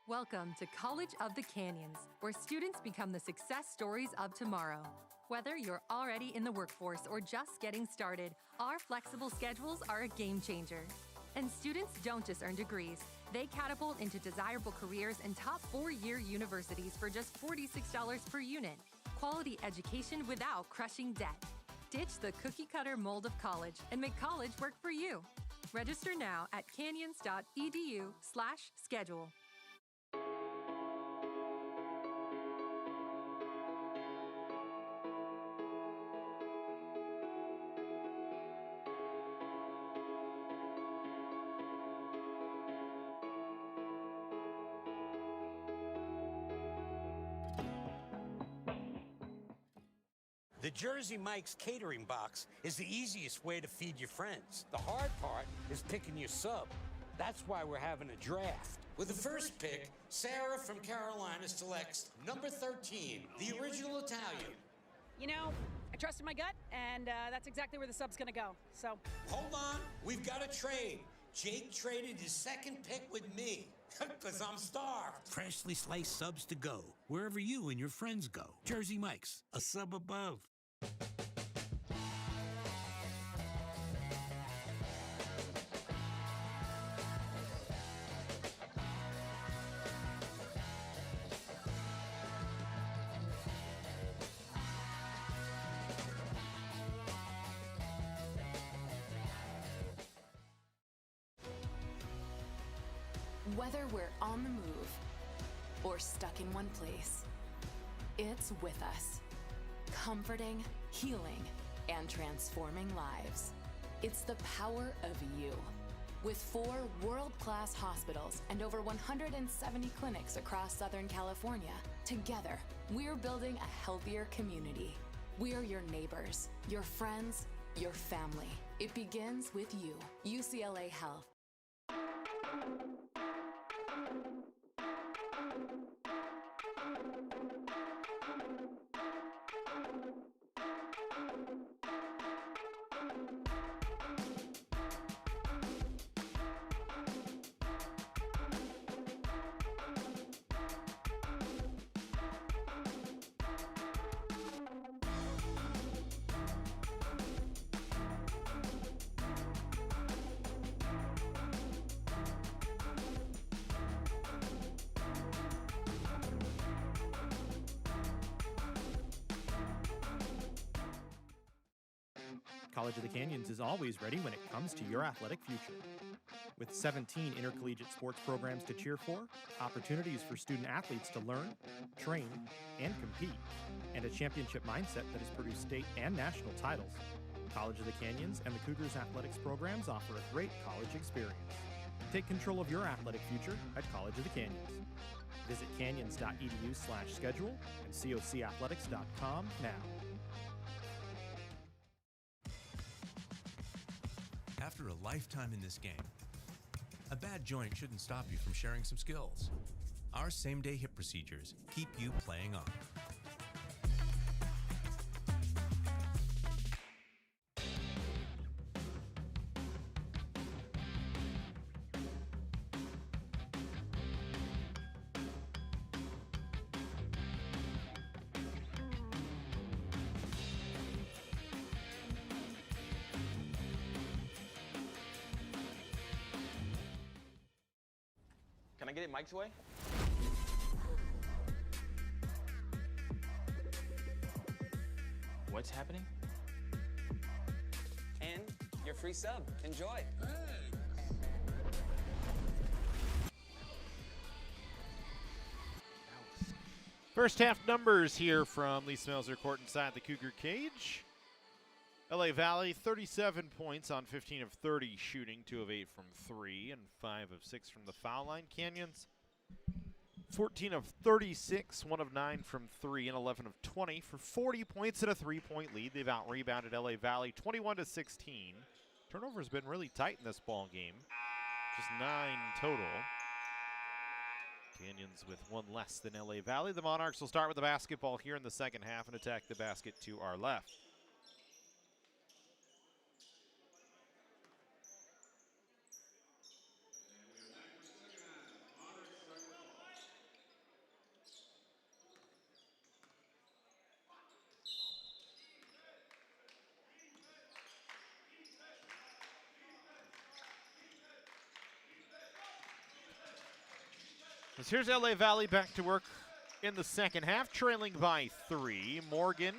Welcome to College of the Canyons, where students become the success stories of tomorrow. Whether you're already in the workforce or just getting started, our flexible schedules are a game changer. And students don't just earn degrees, they catapult into desirable careers in top 4-year universities for just $46 per unit. Quality education without crushing debt. Ditch the cookie-cutter mold of college and make college work for you. Register now at canyons.edu/schedule. The Jersey Mike's catering box is the easiest way to feed your friends. The hard part is picking your sub. That's why we're having a draft. With the first pick, Sarah from Carolina selects number 13, the original Italian. You know, I trusted my gut, and that's exactly where the sub's gonna go. So. Hold on, we've got a trade. Jake traded his second pick with me, because I'm starved. Freshly sliced subs to go, wherever you and your friends go. Jersey Mike's, a sub above. Whether we're on the move or stuck in one place, it's with us, comforting, healing, and transforming lives. It's the power of you. With 4 world-class hospitals and over 170 clinics across Southern California, together, we're building a healthier community. We're your neighbors, your friends, your family. It begins with you. UCLA Health. College of the Canyons is always ready when it comes to your athletic future. With 17 intercollegiate sports programs to cheer for, opportunities for student athletes to learn, train, and compete, and a championship mindset that has produced state and national titles, College of the Canyons and the Cougars athletics programs offer a great college experience. Take control of your athletic future at College of the Canyons. Visit canyons.edu/schedule and cocathletics.com now. After a lifetime in this game, a bad joint shouldn't stop you from sharing some skills. Our same-day hip procedures keep you playing on. Can I get it Mike's way? What's happening? And your free sub. Enjoy. First half numbers here from Lee Smelser court inside the Cougar cage. LA Valley, 37 points on 15 of 30 shooting, 2 of 8 from 3, and 5 of 6 from the foul line. Canyons, 14 of 36, 1 of 9 from 3, and 11 of 20 for 40 points and a 3-point lead. They've out-rebounded LA Valley 21-16. Turnover's been really tight in this ball game, just 9 total. Canyons with 1 less than LA Valley. The Monarchs will start with the basketball here in the second half and attack the basket to our left. Here's LA Valley back to work in the second half, trailing by 3. Morgan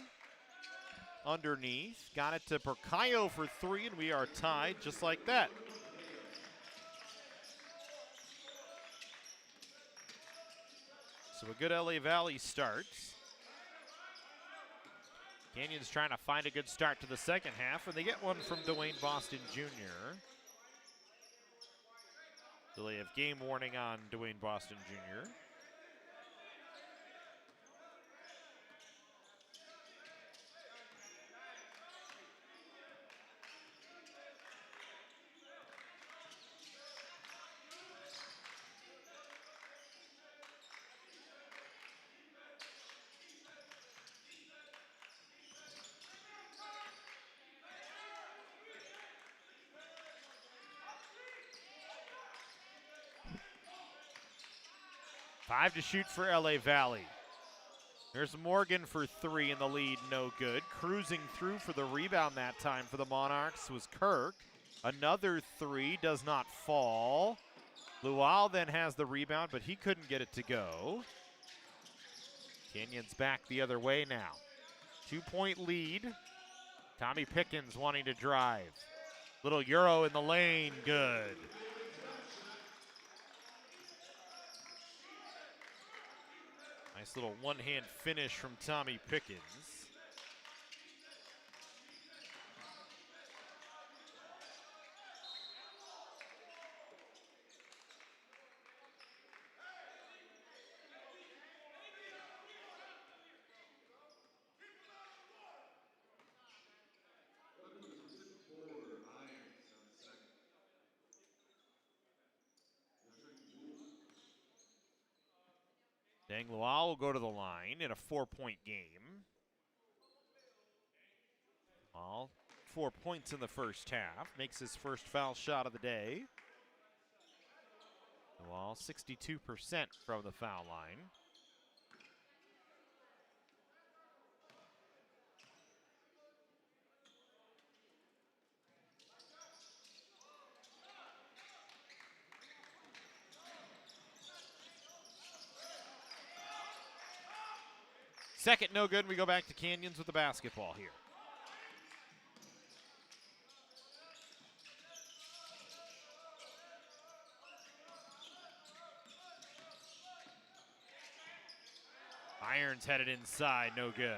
underneath. Got it to Percayo for 3, and we are tied just like that. So a good LA Valley start. Canyons trying to find a good start to the second half, and they get one from Dwayne Boston Jr. Delay of game warning on Dwayne Boston Jr. 5 to shoot for LA Valley. There's Morgan for 3 in the lead, no good. Cruising through for the rebound that time for the Monarchs was Kirk. Another 3 does not fall. Lual then has the rebound, but he couldn't get it to go. Canyons back the other way now. 2-point lead. Tommy Pickens wanting to drive. Little Euro in the lane, good. Nice little one-hand finish from Tommy Pickens. Danglois will go to the line in a 4-point game. All 4 points in the first half. Makes his first foul shot of the day. Well, 62% from the foul line. Second, no good. We go back to Canyons with the basketball here. Irons headed inside, no good.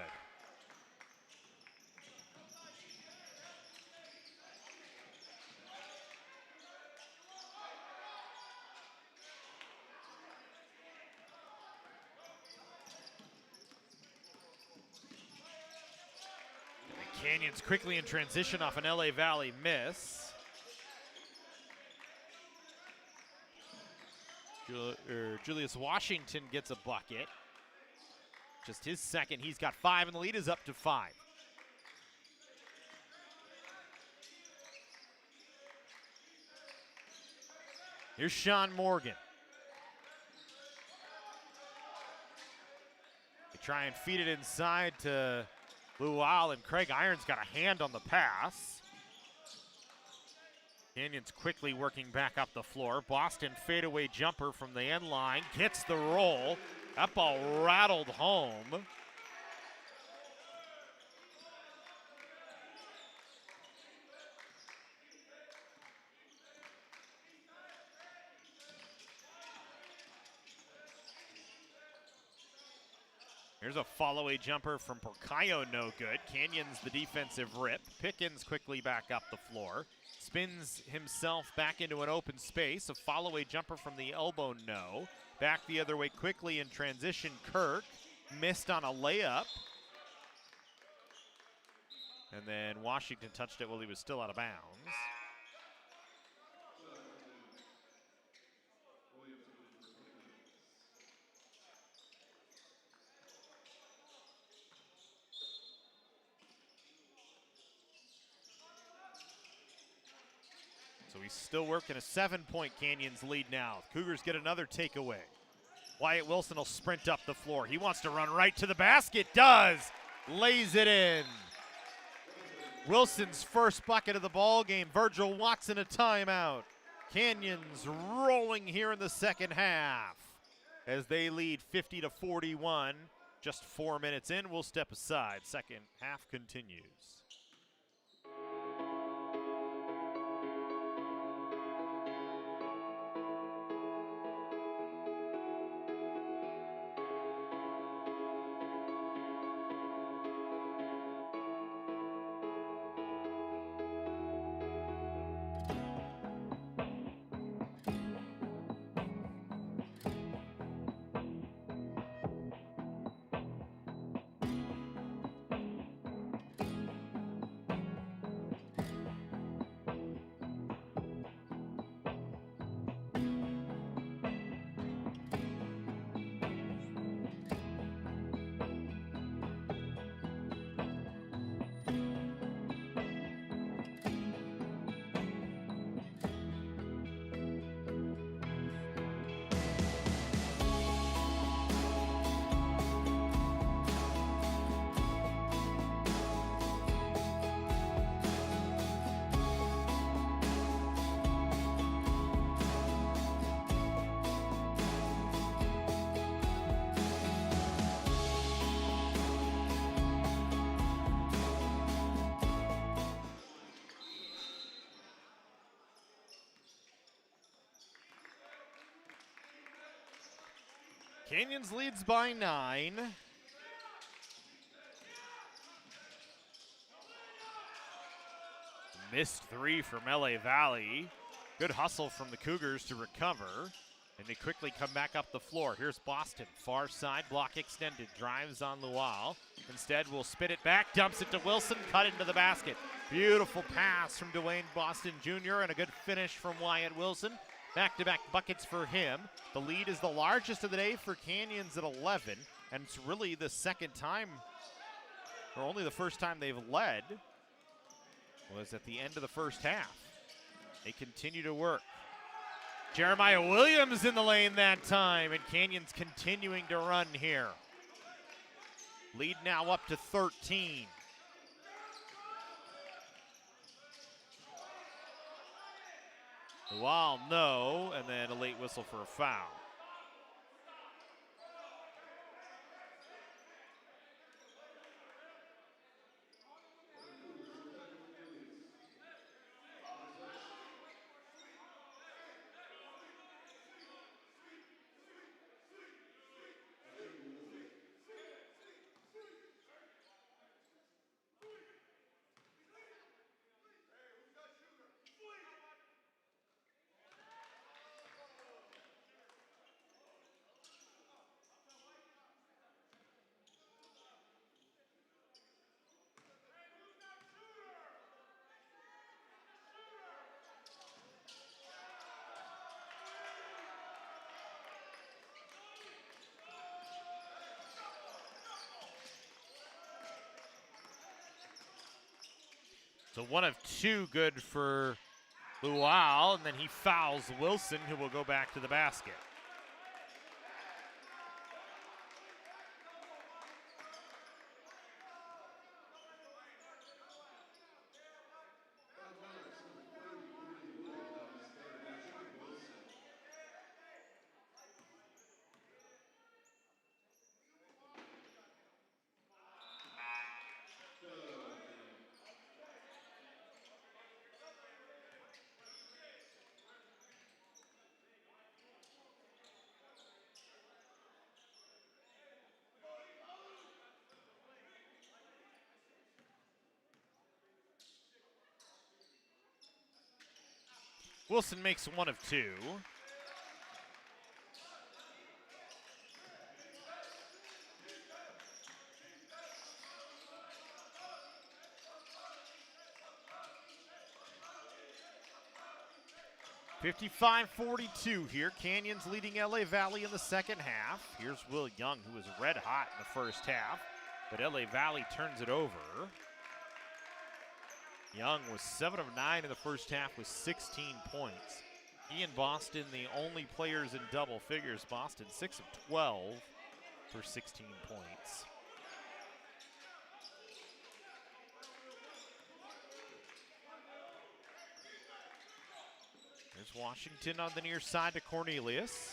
Canyons quickly in transition off an LA Valley miss. Julius Washington gets a bucket. Just his second. He's got 5, and the lead is up to 5. Here's Sean Morgan. They try and feed it inside to Lual, and Craig Irons got a hand on the pass. Canyons quickly working back up the floor. Boston fadeaway jumper from the end line. Gets the roll. That ball rattled home. Here's a follow-away jumper from Porcayo, no good. Canyons the defensive rip. Pickens quickly back up the floor. Spins himself back into an open space. A follow-away jumper from the elbow, no. Back the other way quickly in transition. Kirk missed on a layup. And then Washington touched it while he was still out of bounds. So he's still working a 7-point Canyons lead now. Cougars get another takeaway. Wyatt Wilson will sprint up the floor. He wants to run right to the basket. Does. Lays it in. Wilson's first bucket of the ball game. Virgil Watson a timeout. Canyons rolling here in the second half as they lead 50-41. Just 4 minutes in. We'll step aside. Second half continues. Canyons leads by 9. Missed 3 from LA Valley. Good hustle from the Cougars to recover. And they quickly come back up the floor. Here's Boston, far side, block extended, drives on Luau. Instead, will spit it back, dumps it to Wilson, cut into the basket. Beautiful pass from Dwayne Boston Jr. and a good finish from Wyatt Wilson. Back-to-back buckets for him. The lead is the largest of the day for Canyons at 11, and it's really the second time, or only the first time they've led, was at the end of the first half. They continue to work. Jeremiah Williams in the lane that time, and Canyons continuing to run here. Lead now up to 13. Luau, no, and then a late whistle for a foul. So 1 of 2 good for Luau, and then he fouls Wilson, who will go back to the basket. Wilson makes 1 of 2. $55-42 here. Canyons leading LA Valley in the second half. Here's Will Young, who was red hot in the first half, but LA Valley turns it over. Young was 7 of 9 in the first half with 16 points. He and Boston, the only players in double figures. Boston 6 of 12 for 16 points. There's Washington on the near side to Cornelius.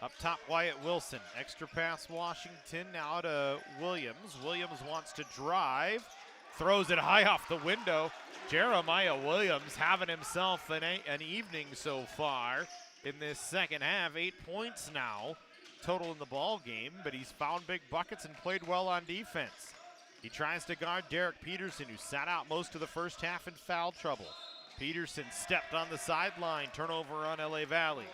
Up top, Wyatt Wilson. Extra pass, Washington, now to Williams. Williams wants to drive. Throws it high off the window. Jeremiah Williams having himself an evening so far in this second half. 8 points now total in the ball game, but he's found big buckets and played well on defense. He tries to guard Derek Peterson, who sat out most of the first half in foul trouble. Peterson stepped on the sideline. Turnover on LA Valley.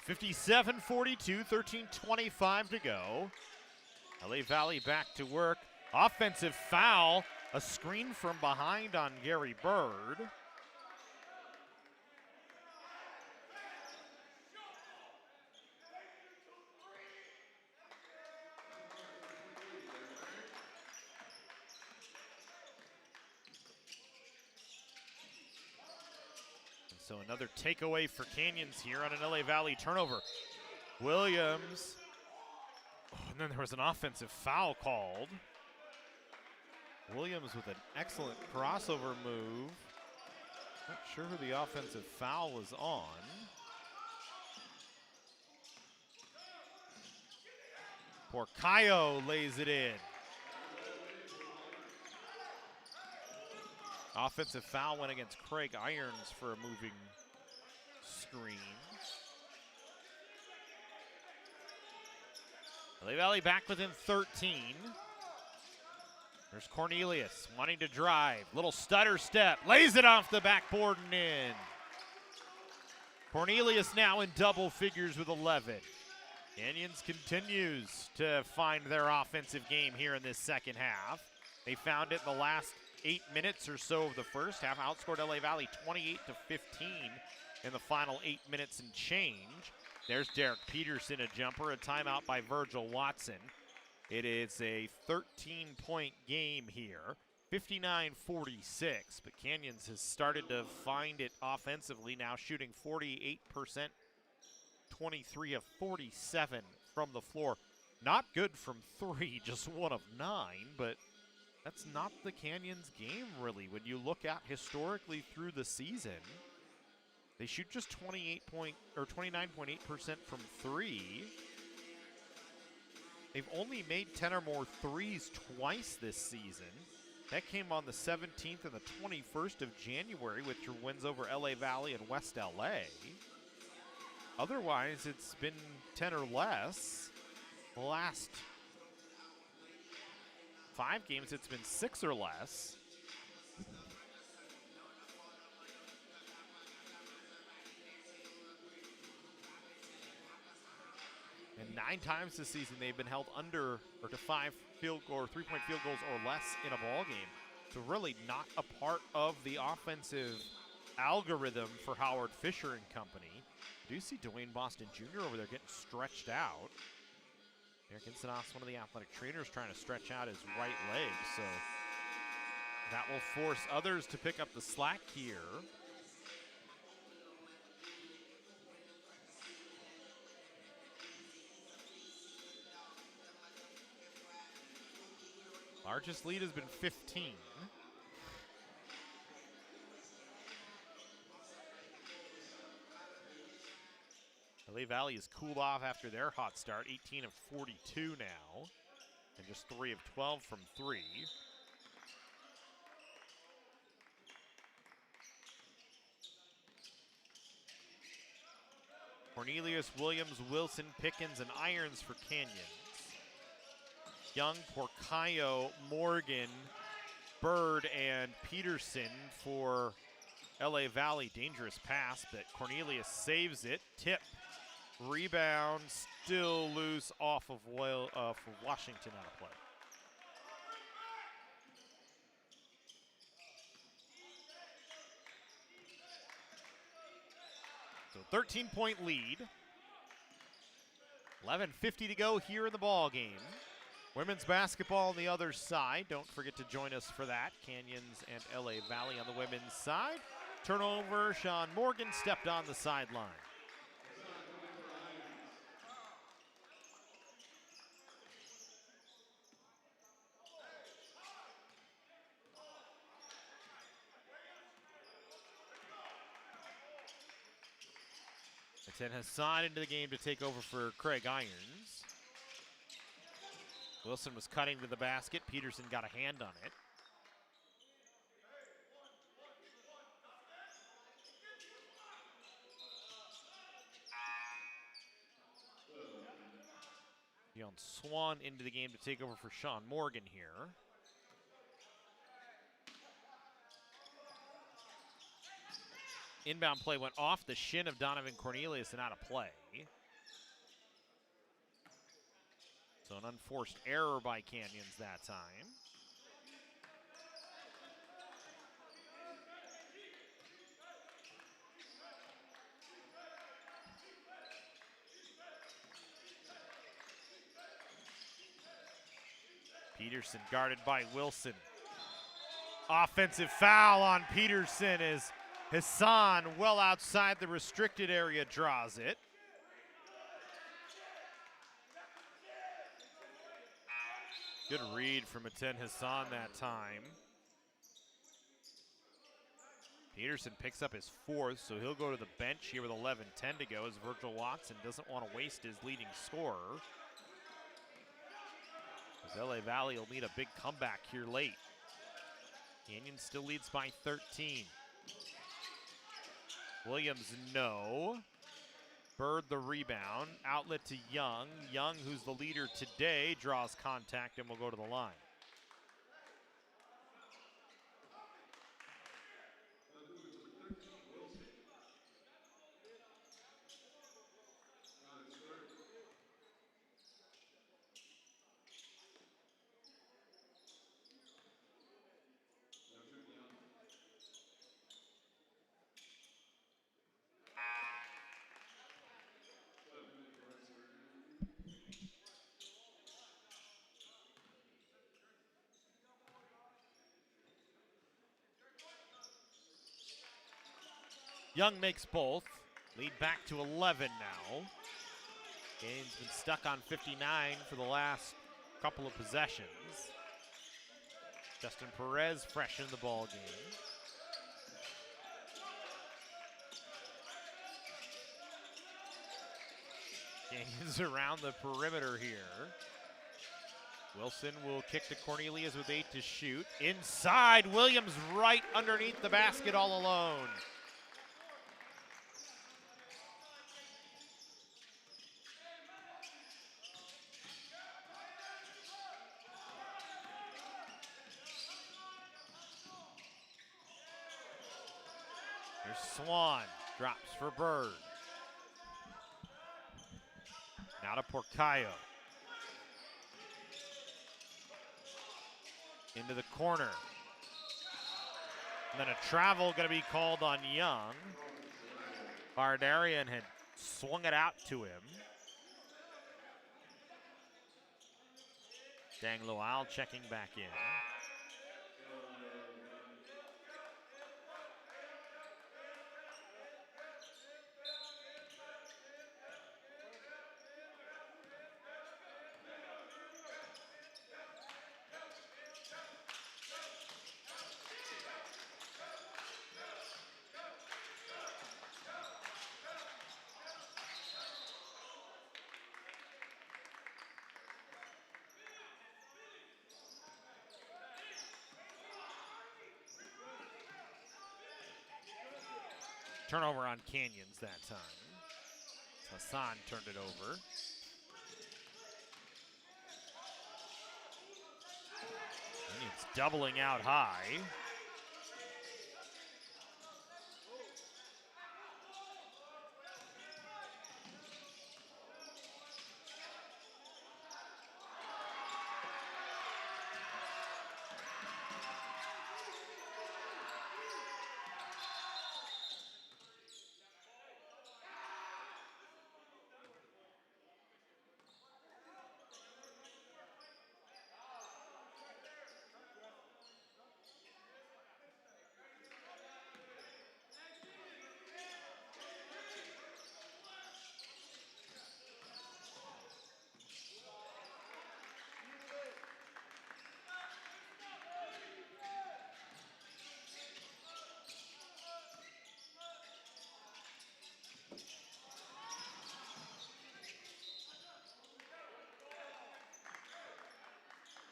So 57-42, 13:25 to go. LA Valley back to work. Offensive foul, a screen from behind on Gary Bird. So another takeaway for Canyons here on an LA Valley turnover. Williams. Oh, and then there was an offensive foul called. Williams with an excellent crossover move. Not sure who the offensive foul was on. Porcayo lays it in. Offensive foul went against Craig Irons for a moving screen. LA Valley back within 13. There's Cornelius wanting to drive. Little stutter step. Lays it off the backboard and in. Cornelius now in double figures with 11. Canyons continues to find their offensive game here in this second half. They found it in the last 8 minutes or so of the first half. Outscored LA Valley 28-15 in the final 8 minutes and change. There's Derek Peterson, a jumper, a timeout by Virgil Watson. It is a 13-point game here, 59-46, but Canyons has started to find it offensively, now shooting 48%, 23 of 47 from the floor. Not good from three, just 1 of 9, but that's not the Canyons game, really. When you look at historically through the season, they shoot just 29.8% from three. They've only made 10 or more threes twice this season. That came on the 17th and the 21st of January with your wins over LA Valley and West LA. Otherwise, it's been 10 or less. The last 5 games, it's been 6 or less. And 9 times this season, they've been held under or to 5 field goal or 3-point field goals or less in a ball game. So really not a part of the offensive algorithm for Howard Fisher and company. I do see Dwayne Boston Jr. over there getting stretched out. Eric Insinos, one of the athletic trainers, trying to stretch out his right leg. So that will force others to pick up the slack here. Largest lead has been 15. LA Valley has cooled off after their hot start, 18 of 42 now, and just 3 of 12 from 3. Cornelius, Williams, Wilson, Pickens, and Irons for Canyons. Young, Porcayo, Morgan, Bird, and Peterson for LA Valley. Dangerous pass, but Cornelius saves it. Tip, rebound, still loose off of Washington out of play. So 13-point lead. 11:50 to go here in the ball game. Women's basketball on the other side. Don't forget to join us for that. Canyons and LA Valley on the women's side. Turnover, Sean Morgan stepped on the sideline. Etienne Hassan into the game to take over for Craig Irons. Wilson was cutting to the basket. Peterson got a hand on it. Dion Swan into the game to take over for Sean Morgan here. Inbound play went off the shin of Donovan Cornelius and out of play. So an unforced error by Canyons that time. Peterson guarded by Wilson. Offensive foul on Peterson as Hassan, well outside the restricted area, draws it. Good read from Aten Hassan that time. Peterson picks up his 4th, so he'll go to the bench here with 11:10 to go as Virgil Watson doesn't want to waste his leading scorer. As LA Valley will need a big comeback here late. Canyon still leads by 13. Williams, no. Bird the rebound. Outlet to Young. Young, who's the leader today, draws contact and will go to the line. Young makes both. Lead back to 11 now. Game's been stuck on 59 for the last couple of possessions. Justin Perez fresh in the ball game. Canyons around the perimeter here. Wilson will kick to Cornelius with 8 to shoot. Inside, Williams right underneath the basket all alone. Here's Swan, drops for Bird. Now to Porcayo. Into the corner. And then a travel going to be called on Young. Bardarian had swung it out to him. Dang Lual checking back in. Turnover on Canyons that time. Hassan turned it over. Canyons doubling out high.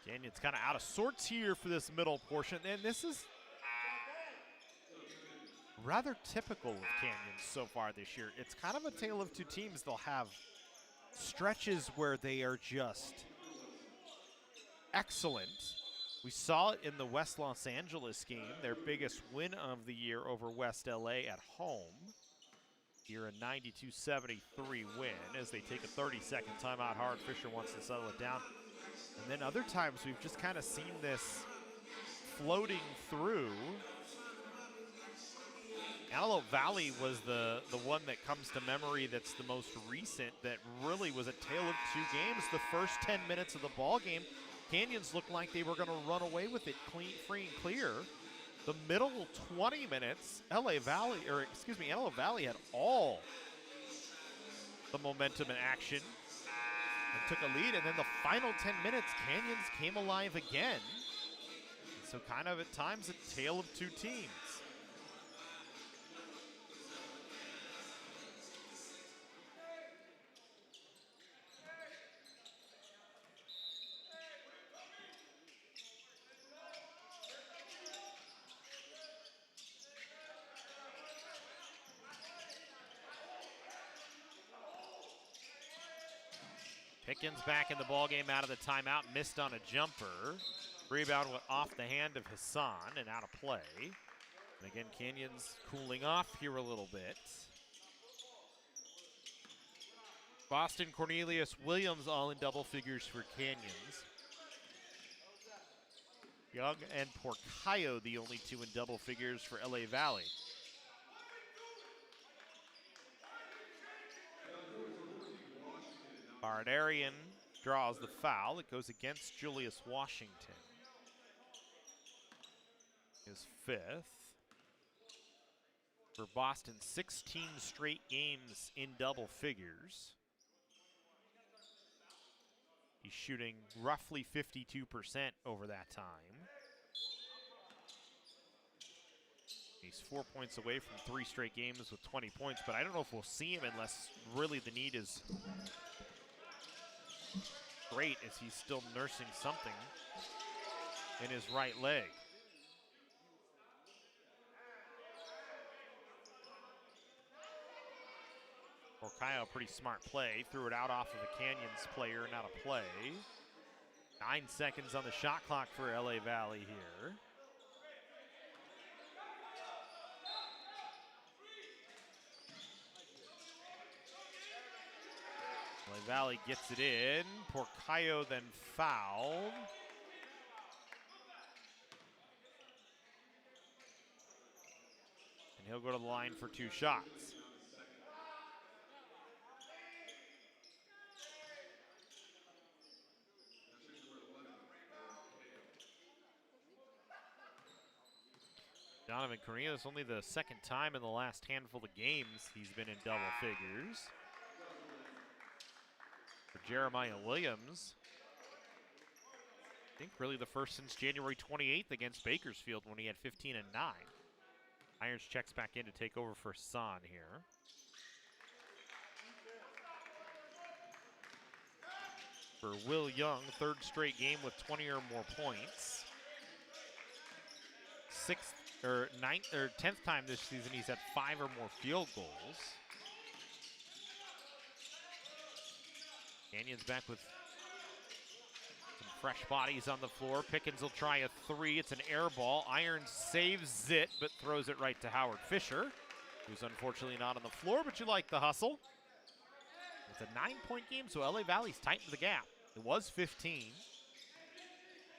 Canyon's kind of out of sorts here for this middle portion, and this is rather typical of Canyons so far this year. It's kind of a tale of two teams. They'll have stretches where they are just excellent We saw it in the West Los Angeles game, their biggest win of the year over West LA at home. Here a 92-73 win as they take a 30-second timeout. Howard Fisher wants to settle it down. And then other times we've just kind of seen this floating through. Antelope Valley was the one that comes to memory that's the most recent, that really was a tale of two games. The first 10 minutes of the ball game, Canyons looked like they were going to run away with it clean, free and clear. The middle 20 minutes, Antelope Valley had all the momentum and action and took a lead. And then the final 10 minutes, Canyons came alive again. So kind of at times a tale of two teams. Pickens back in the ballgame out of the timeout, missed on a jumper. Rebound went off the hand of Hassan and out of play. And again, Canyons cooling off here a little bit. Boston, Cornelius, Williams all in double figures for Canyons. Young and Porcayo the only two in double figures for LA Valley. Bardarian draws the foul. It goes against Julius Washington. His fifth. For Boston, 16 straight games in double figures. He's shooting roughly 52% over that time. He's 4 points away from 3 straight games with 20 points, but I don't know if we'll see him unless really the need is great, as he's still nursing something in his right leg. Porcayo, pretty smart play, threw it out off of a Canyons player and out of play. 9 seconds on the shot clock for LA Valley here. LA Valley gets it in. Porcayo then fouled. And he'll go to the line for 2 shots. Donovan Cornelius, only the second time in the last handful of games he's been in double figures. For Jeremiah Williams, I think really the first since January 28th against Bakersfield when he had 15 and 9. Irons checks back in to take over for Son here. For Will Young, 3rd straight game with 20 or more points. 10th time this season he's had 5 or more field goals. Canyons back with some fresh bodies on the floor. Pickens will try a 3. It's an air ball. Irons saves it, but throws it right to Howard Fisher, who's unfortunately not on the floor, but you like the hustle. It's a 9-point game, so LA Valley's tightened the gap. It was 15.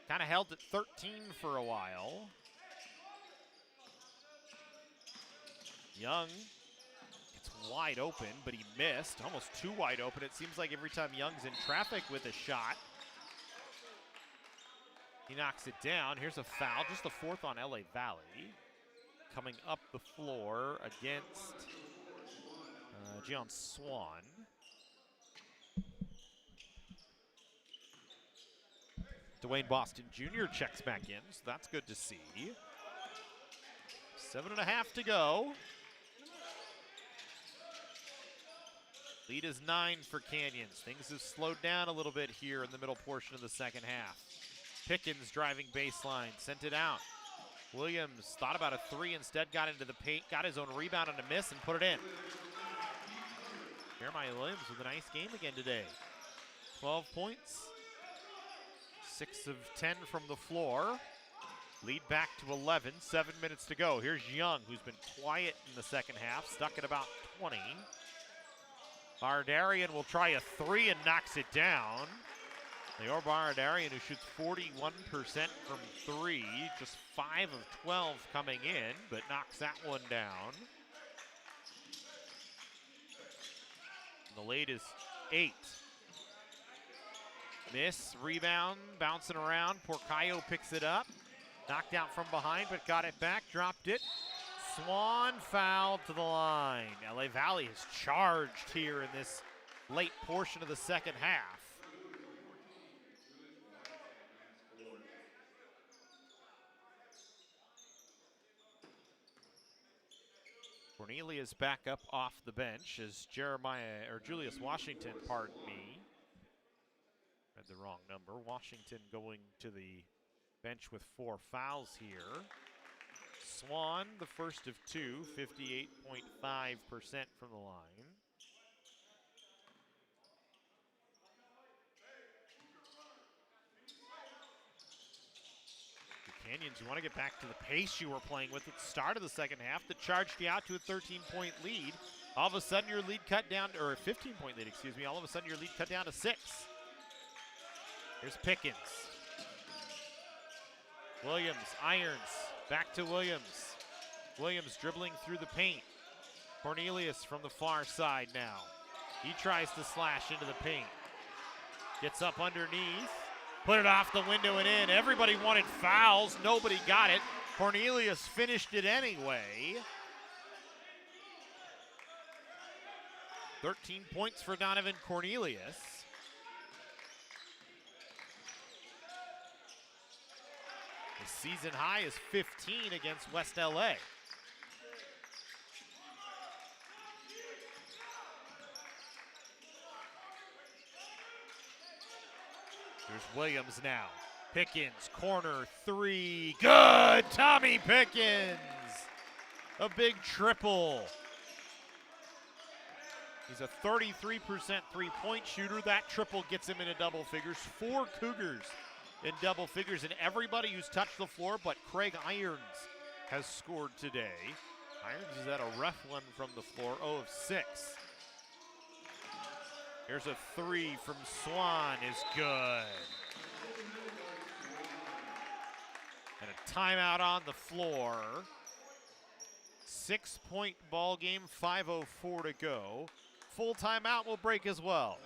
Kind of held at 13 for a while. Young gets wide open, but he missed. Almost too wide open. It seems like every time Young's in traffic with a shot, he knocks it down. Here's a foul, just the 4th on LA Valley. Coming up the floor against Gian Swan. Dwayne Boston Jr. checks back in, so that's good to see. 7.5 to go. Lead is 9 for Canyons. Things have slowed down a little bit here in the middle portion of the second half. Pickens driving baseline, sent it out. Williams thought about a 3, instead got into the paint, got his own rebound and a miss and put it in. Jeremiah Williams with a nice game again today. 12 points, 6 of 10 from the floor. Lead back to 11, 7 minutes to go. Here's Young, who's been quiet in the second half, stuck at about 20. Baradarian will try a 3 and knocks it down. Leor Baradarian, who shoots 41% from 3, just 5 of 12 coming in, but knocks that one down. And the lead is 8. Miss, rebound, bouncing around. Porcayo picks it up. Knocked out from behind, but got it back, dropped it. Swan fouled to the line. LA Valley has charged here in this late portion of the second half. Cornelius back up off the bench as Julius Washington, pardon me. Read the wrong number. Washington going to the bench with 4 fouls here. Swan, the first of 2, 58.5% from the line. The Canyons, you want to get back to the pace you were playing with at the start of the second half that charged you out to a 13-point lead. All of a sudden your lead cut down, or a 15-point lead, excuse me. All of a sudden your lead cut down to 6. Here's Pickens. Williams, irons, back to Williams. Williams dribbling through the paint. Cornelius from the far side now. He tries to slash into the paint. Gets up underneath, put it off the window and in. Everybody wanted fouls, nobody got it. Cornelius finished it anyway. 13 points for Donovan Cornelius. His season high is 15 against West LA. Here's Williams now. Pickens, corner 3, good! Tommy Pickens! A big triple. He's a 33% three-point shooter. That triple gets him into double figures. 4 Cougars in double figures, and everybody who's touched the floor but Craig Irons has scored today. Irons is at a rough one from the floor, 0 of 6. Here's a 3 from Swan, is good. And a timeout on the floor. 6-point ball game, 5:04 to go. Full timeout will break as well.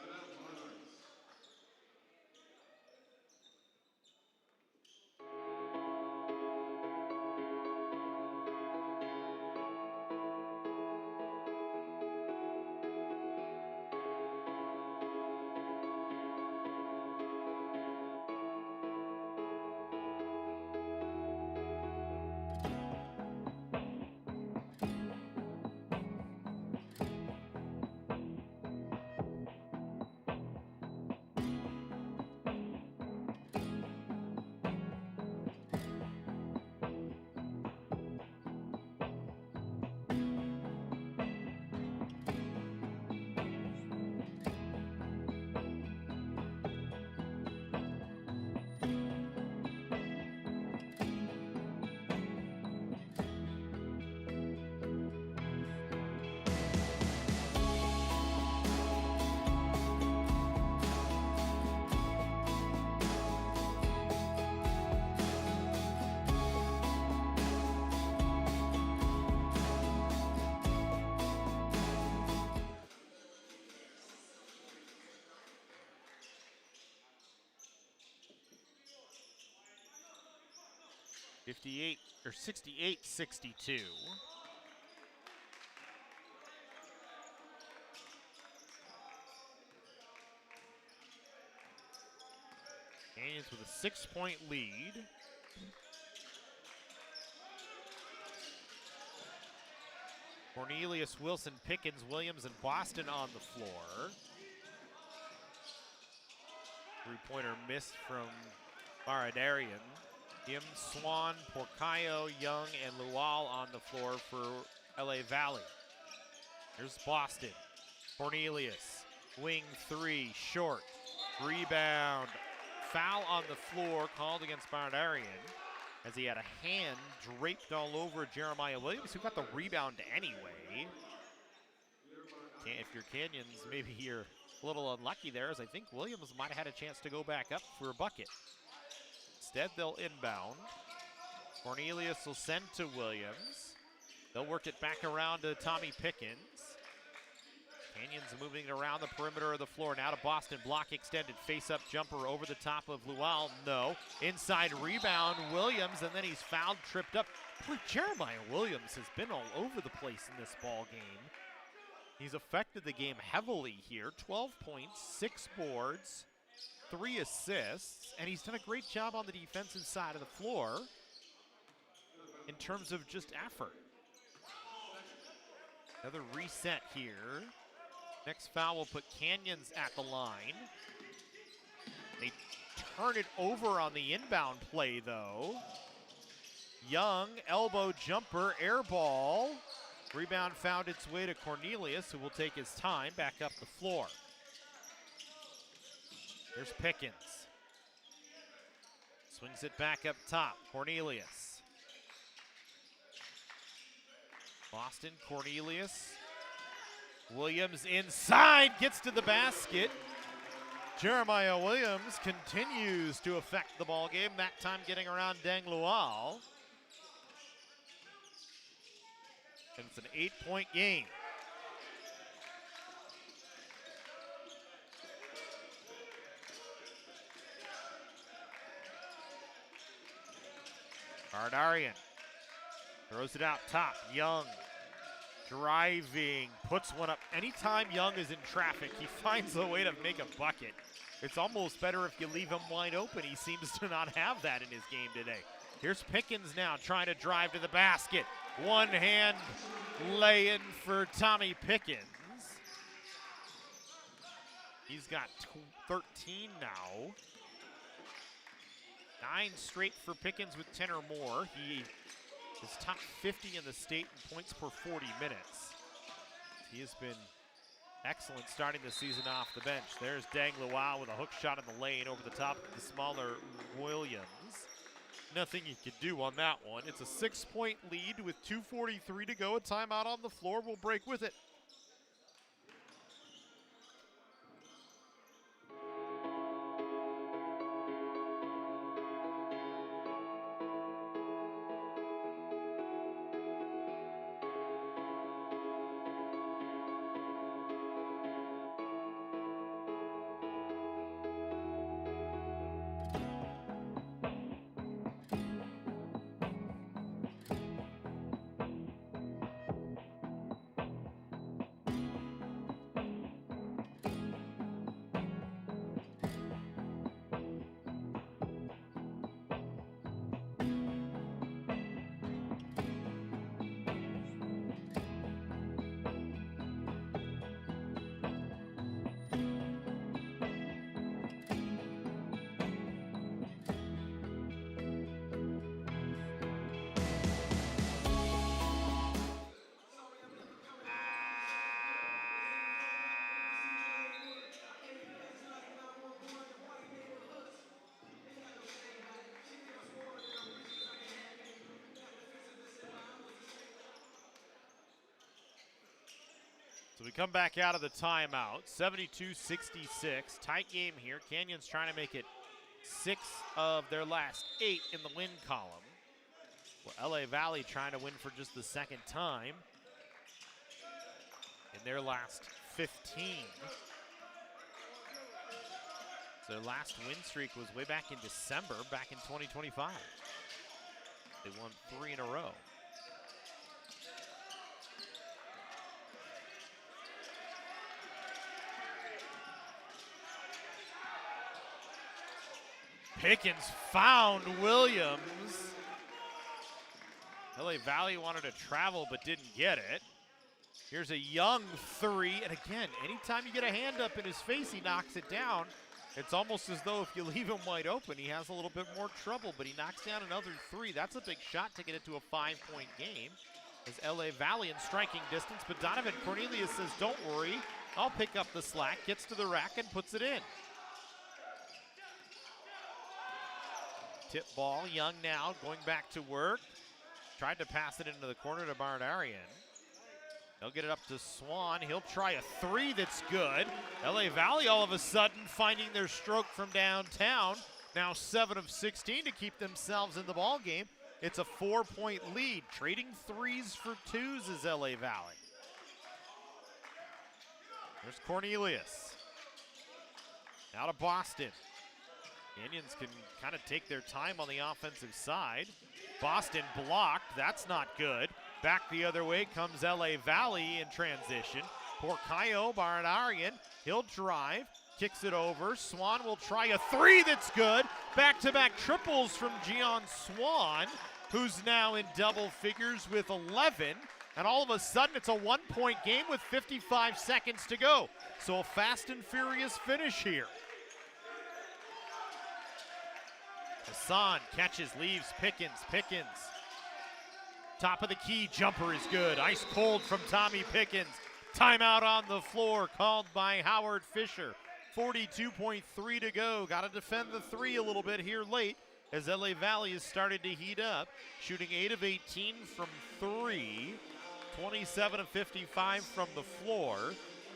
.68 or 68-62. Canyons with a 6-point lead. Cornelius, Wilson, Pickens, Williams, and Boston on the floor. Three-pointer missed from Baradarian. Him, Swan, Porcayo, Young, and Lual on the floor for LA Valley. Here's Boston. Cornelius, wing 3, short. Rebound, foul on the floor called against Bardarian as he had a hand draped all over Jeremiah Williams, who got the rebound anyway. If you're Canyons, maybe you're a little unlucky there, as I think Williams might have had a chance to go back up for a bucket. Instead, they'll inbound. Cornelius will send to Williams. They'll work it back around to Tommy Pickens. Canyons moving it around the perimeter of the floor. Now to Boston. Block extended. Face-up jumper over the top of Lual. No. Inside rebound, Williams, and then he's fouled, tripped up. Boy, Jeremiah Williams has been all over the place in this ball game. He's affected the game heavily here. 12 points, 6 boards, 3 assists, and he's done a great job on the defensive side of the floor in terms of just effort. Another reset here. Next foul will put Canyons at the line. They turn it over on the inbound play, though. Young, elbow jumper, air ball. Rebound found its way to Cornelius, who will take his time back up the floor. There's Pickens. Swings it back up top. Cornelius. Boston, Cornelius. Williams inside, gets to the basket. Jeremiah Williams continues to affect the ball game, that time getting around Deng Lual. And it's an 8-point game. Bardarian throws it out top. Young driving, puts one up. Anytime Young is in traffic, he finds a way to make a bucket. It's almost better if you leave him wide open. He seems to not have that in his game today. Here's Pickens now trying to drive to the basket. One hand lay-in for Tommy Pickens. He's got 13 now. 9 straight for Pickens with 10 or more. He is top 50 in the state in points per 40 minutes. He has been excellent starting the season off the bench. There's Deng Luau with a hook shot in the lane over the top of the smaller Williams. Nothing you can do on that one. It's a 6-point lead with 2:43 to go. A timeout on the floor. We'll break with it. So we come back out of the timeout, 72-66, tight game here. Canyons trying to make it 6 of their last 8 in the win column. Well, LA Valley trying to win for just the second time in their last 15. So their last win streak was way back in December, back in 2025. They won 3 in a row. Pickens found Williams. LA Valley wanted to travel but didn't get it. Here's a Young 3, and again, anytime you get a hand up in his face, he knocks it down. It's almost as though if you leave him wide open, he has a little bit more trouble, but he knocks down another 3. That's a big shot to get it to a 5-point game. As LA Valley in striking distance, but Donovan Cornelius says, don't worry, I'll pick up the slack, gets to the rack and puts it in. tip ball. Young now going back to work. Tried to pass it into the corner to Bardarian. They'll get it up to Swan. He'll try a three that's good. LA Valley all of a sudden finding their stroke from downtown. Now 7 of 16 to keep themselves in the ball game. It's a 4-point lead. Trading threes for twos is LA Valley. There's Cornelius. Now to Boston. Canyons can kind of take their time on the offensive side. Boston blocked. That's not good. Back the other way comes LA Valley in transition. Porcayo Bardarian. He'll drive. Kicks it over. Swan will try a three that's good. Back-to-back triples from Gian Swan, who's now in double figures with 11. And all of a sudden, it's a 1-point game with 55 seconds to go. So a fast and furious finish here. Hassan catches, leaves Pickens. Top of the key, jumper is good. Ice cold from Tommy Pickens. Timeout on the floor called by Howard Fisher. 42.3 to go. Got to defend the three a little bit here late as LA Valley has started to heat up. Shooting 8 of 18 from 3. 27 of 55 from the floor.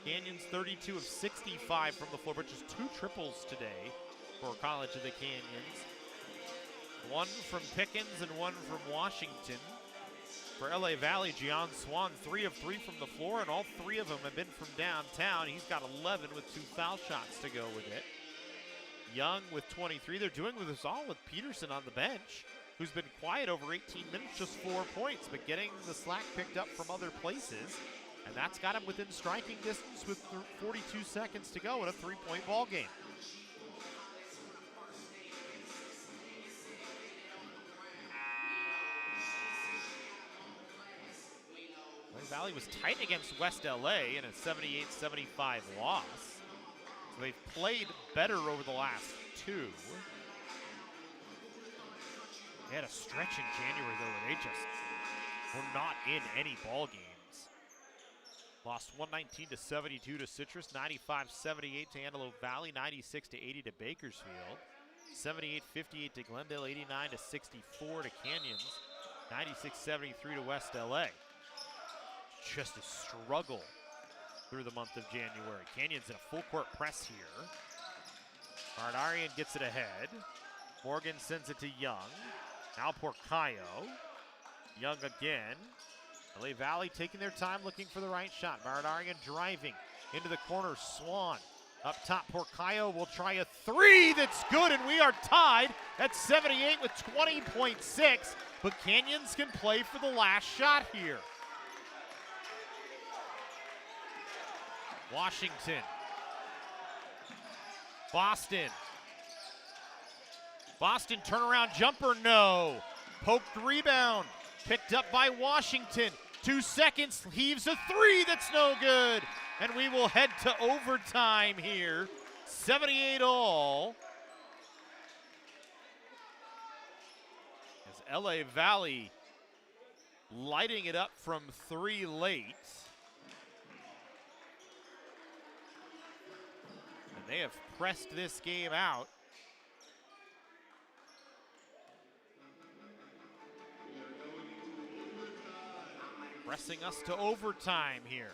Canyons 32 of 65 from the floor, but just 2 triples today for College of the Canyons. 1 from Pickens and 1 from Washington. For LA Valley, Gian Swan, 3 of 3 from the floor, and all 3 of them have been from downtown. He's got 11 with 2 foul shots to go with it. Young with 23. They're doing with us all with Peterson on the bench, who's been quiet over 18 minutes, just 4 points, but getting the slack picked up from other places. And that's got him within striking distance with 42 seconds to go in a 3-point ball game. Valley was tight against West LA in a 78-75 loss. So they've played better over the last 2. They had a stretch in January, though, where they just were not in any ball games. Lost 119-72 to Citrus, 95-78 to Antelope Valley, 96-80 to Bakersfield, 78-58 to Glendale, 89-64 to Canyons, 96-73 to West LA. Just a struggle through the month of January. Canyons in a full court press here. Bardarian gets it ahead. Morgan sends it to Young. Now Porcayo. Young again. LA Valley taking their time looking for the right shot. Bardarian driving into the corner. Swan up top. Porcayo will try a three that's good, and we are tied at 78 with 20.6. But Canyons can play for the last shot here. Washington. Boston. Boston turnaround jumper, no. Poked rebound, picked up by Washington. 2 seconds, heaves a three that's no good. And we will head to overtime here. 78 all. As LA Valley lighting it up from 3 late. They have pressed this game out. Pressing us to overtime here.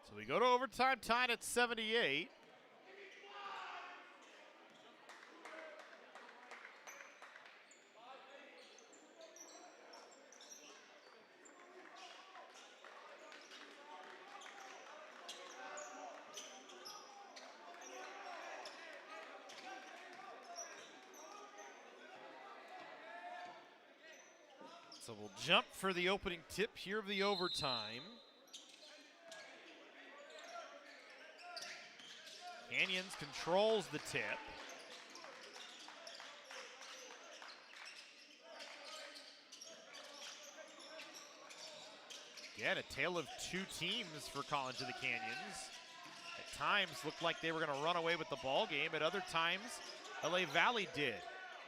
So we go to overtime, tied at 78. So we'll jump for the opening tip here of the overtime. Canyons controls the tip. Again, a tale of two teams for College of the Canyons. At times looked like they were going to run away with the ball game. At other times, LA Valley did.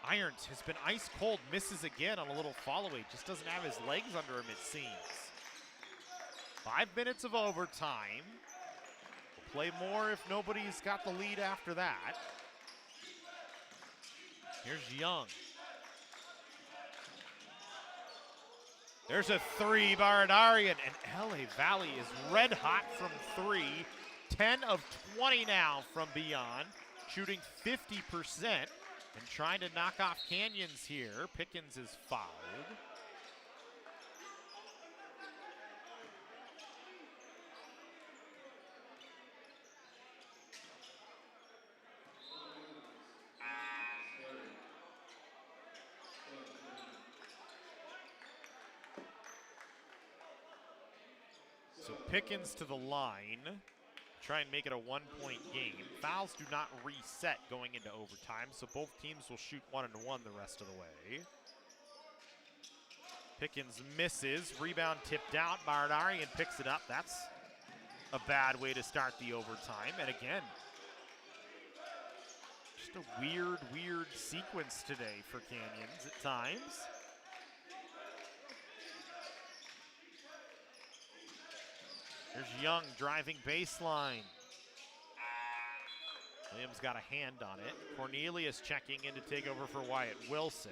Irons has been ice cold, misses again on a little follow-away. Just doesn't have his legs under him, it seems. 5 minutes of overtime. We'll play more if nobody's got the lead after that. Here's Young. There's a three, Baradarian, and LA Valley is red hot from three. 10 of 20 now from beyond, shooting 50% and trying to knock off Canyons here. Pickens is fouled. So Pickens to the line. Try and make it a 1-point game. Fouls do not reset going into overtime, so both teams will shoot 1-1 the rest of the way. Pickens misses, rebound tipped out. Baradarian picks it up. That's a bad way to start the overtime. And again, just a weird sequence today for Canyons at times. There's Young driving baseline. Williams got a hand on it. Cornelius checking in to take over for Wyatt Wilson.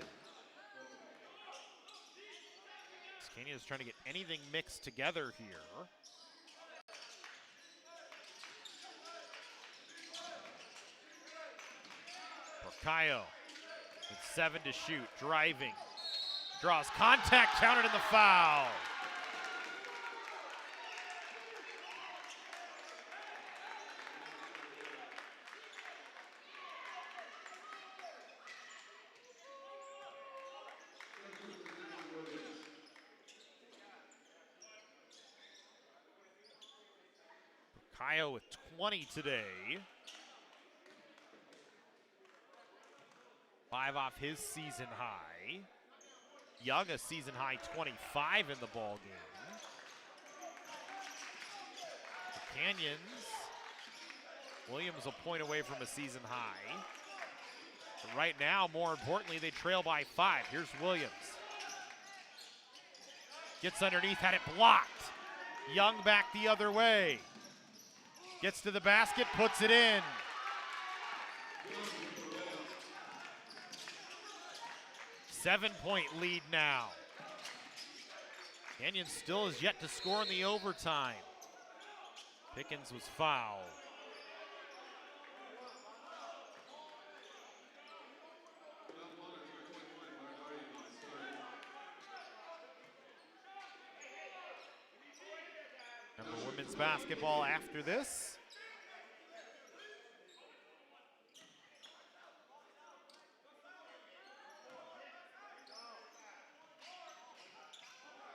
Scania is trying to get anything mixed together here. Porcayo with 7 to shoot, driving. Draws contact, counted in the foul. Kyle with 20 today. 5 off his season high. Young a season high 25 in the ball game. The Canyons, Williams a point away from a season high. But right now, more importantly, they trail by 5. Here's Williams. Gets underneath, had it blocked. Young back the other way. Gets to the basket, puts it in. Seven-point lead now. Canyon still is yet to score in the overtime. Pickens was fouled. Women's basketball after this.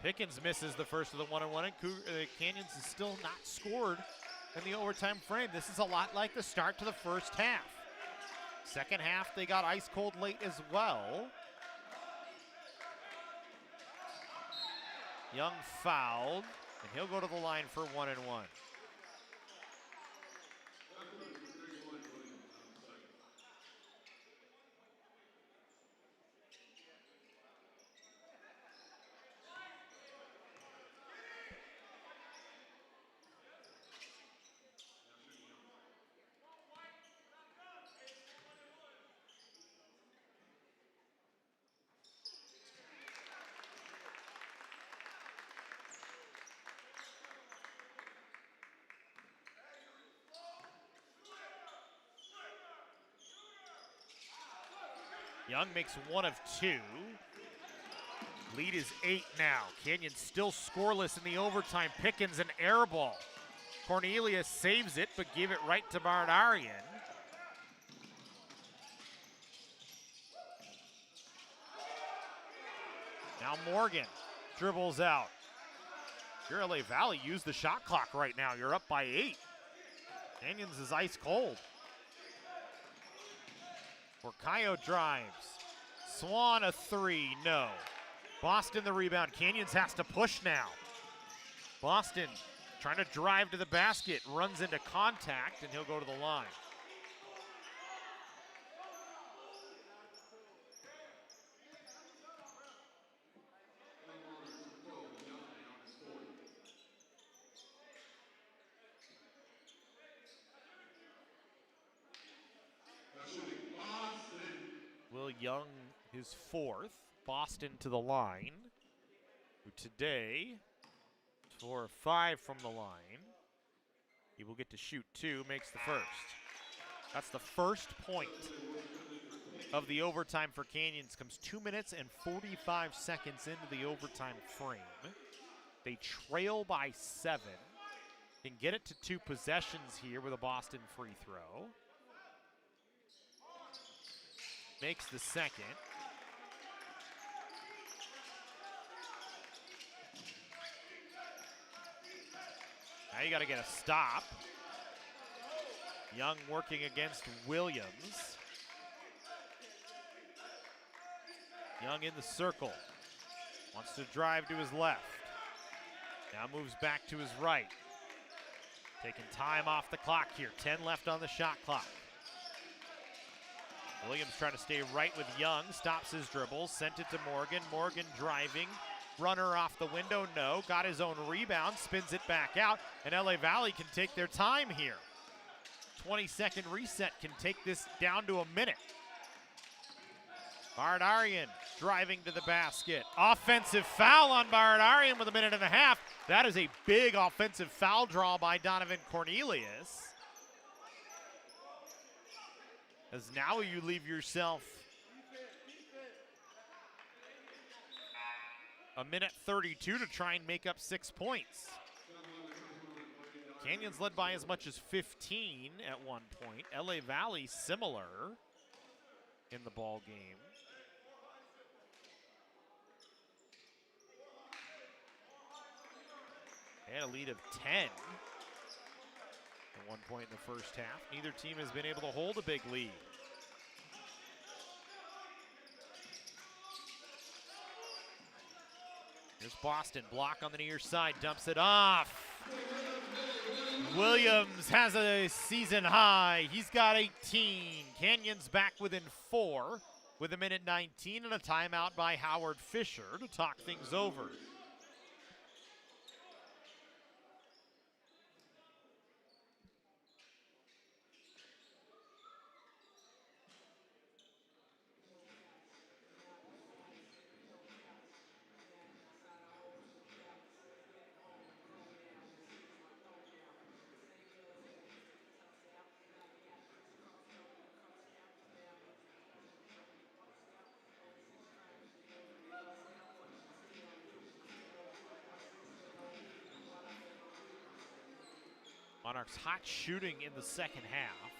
Pickens misses the first of the one-on-one, and Canyons is still not scored in the overtime frame. This is a lot like the start to the first half. Second half, they got ice cold late as well. Young fouled, and he'll go to the line for 1-1. Young makes 1 of 2. Lead is 8 now. Canyon still scoreless in the overtime. Pickens an air ball. Cornelius saves it, but give it right to Baradarian. Now Morgan dribbles out. Your LA Valley, use the shot clock right now. You're up by 8. Canyons is ice cold. Porcayo drives. Swan a three, no. Boston the rebound. Canyons has to push now. Boston trying to drive to the basket, runs into contact, and he'll go to the line. Will Young, his fourth. Boston to the line, who today 4 or 5 from the line. He will get to shoot 2, makes the first. That's the first point of the overtime for Canyons. Comes 2 minutes and 45 seconds into the overtime frame. They trail by 7. Can get it to 2 possessions here with a Boston free throw. Makes the second. Now you got to get a stop. Young working against Williams. Young in the circle. Wants to drive to his left. Now moves back to his right. Taking time off the clock here. 10 left on the shot clock. Williams trying to stay right with Young. Stops his dribbles. Sent it to Morgan. Morgan driving. Runner off the window, no. Got his own rebound, spins it back out, and LA Valley can take their time here. 20-second reset can take this down to a minute. Baradarian driving to the basket. Offensive foul on Baradarian with 1.5 minutes. That is a big offensive foul draw by Donovan Cornelius. As now you leave yourself 1:32 to try and make up 6 points. Canyons led by as much as 15 at one point. LA Valley similar in the ball game. They had a lead of 10 at one point in the first half. Neither team has been able to hold a big lead. Here's Boston, block on the near side, dumps it off. Williams has a season high. He's got 18. Canyons back within 4 with 1:19 and a timeout by Howard Fisher to talk things over. Monarchs hot shooting in the second half.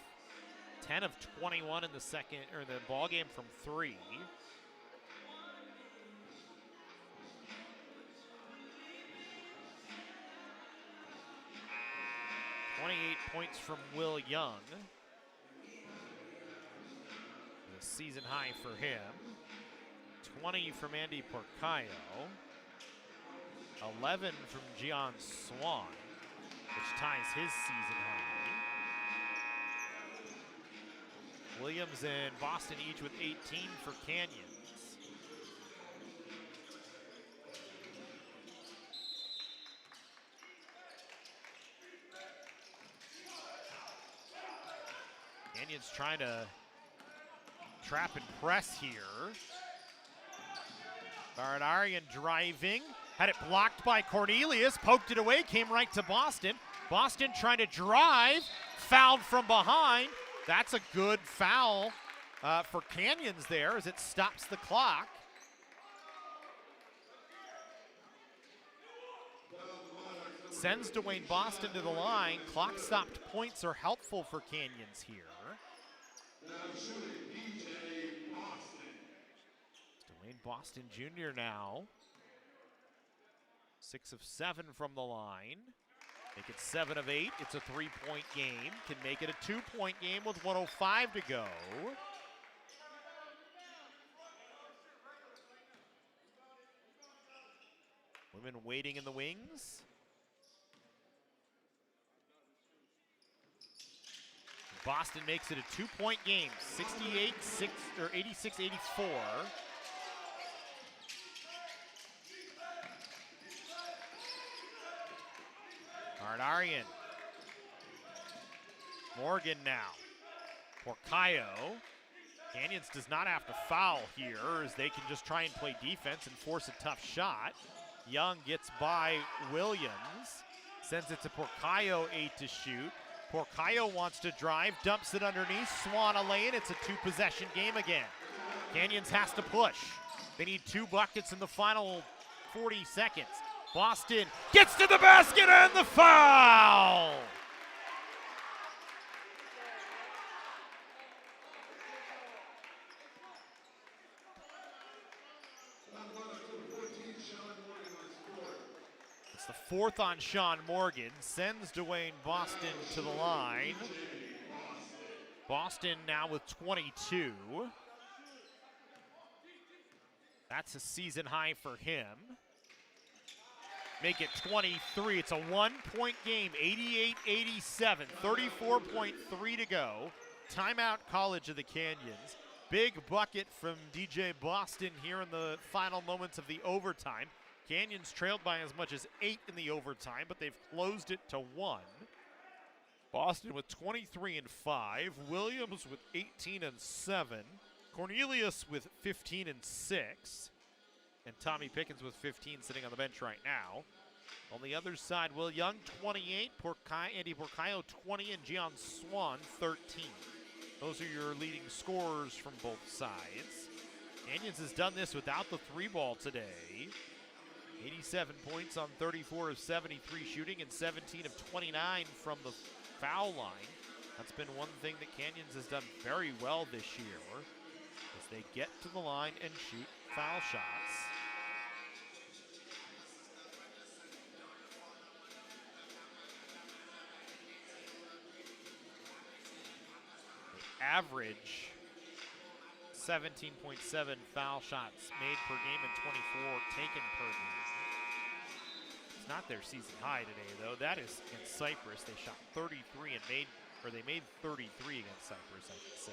10 of 21 in the second, or the ball game from 3. Points from Will Young. The season high for him. 20 from Andy Porcayo. 11 from Gian Swan, which ties his season high. Williams and Boston each with 18 for Canyons. Canyons trying to trap and press here. Baradarian driving. Had it blocked by Cornelius, poked it away, came right to Boston. Boston trying to drive, fouled from behind. That's a good foul for Canyons there as it stops the clock. Sends Dwayne Boston to the line. Clock stopped points are helpful for Canyons here. Dwayne Boston Jr. now. 6 of 7 from the line. Make it 7 of 8. It's a 3-point game. Can make it a 2-point game with 1:05 to go. Women waiting in the wings. Boston makes it a 2-point game, 86-84. Arnarian. Morgan now. Porcayo. Canyons does not have to foul here, as they can just try and play defense and force a tough shot. Young gets by Williams. Sends it to Porcayo, 8 to shoot. Porcayo wants to drive, dumps it underneath. Swan a lane. It's a 2-possession game again. Canyons has to push. They need 2 buckets in the final 40 seconds. Boston gets to the basket and the foul! It's the 4th on Sean Morgan. Sends Dwayne Boston to the line. Boston now with 22. That's a season high for him. Make it 23. It's a 1-point game, 88-87, 34.3 to go. Timeout, College of the Canyons. Big bucket from DJ Boston here in the final moments of the overtime. Canyons trailed by as much as 8 in the overtime, but they've closed it to 1. Boston with 23 and 5. Williams with 18 and 7. Cornelius with 15 and 6. And Tommy Pickens with 15 sitting on the bench right now. On the other side, Will Young, 28. Andy Porcayo, 20. And Gian Swan, 13. Those are your leading scorers from both sides. Canyons has done this without the 3-ball today. 87 points on 34 of 73 shooting and 17 of 29 from the foul line. That's been one thing that Canyons has done very well this year, as they get to the line and shoot foul shots. They average 17.7 foul shots made per game and 24 taken per game. It's not their season high today, though. That is against Cyprus. They shot 33 and they made 33 against Cyprus, I should say.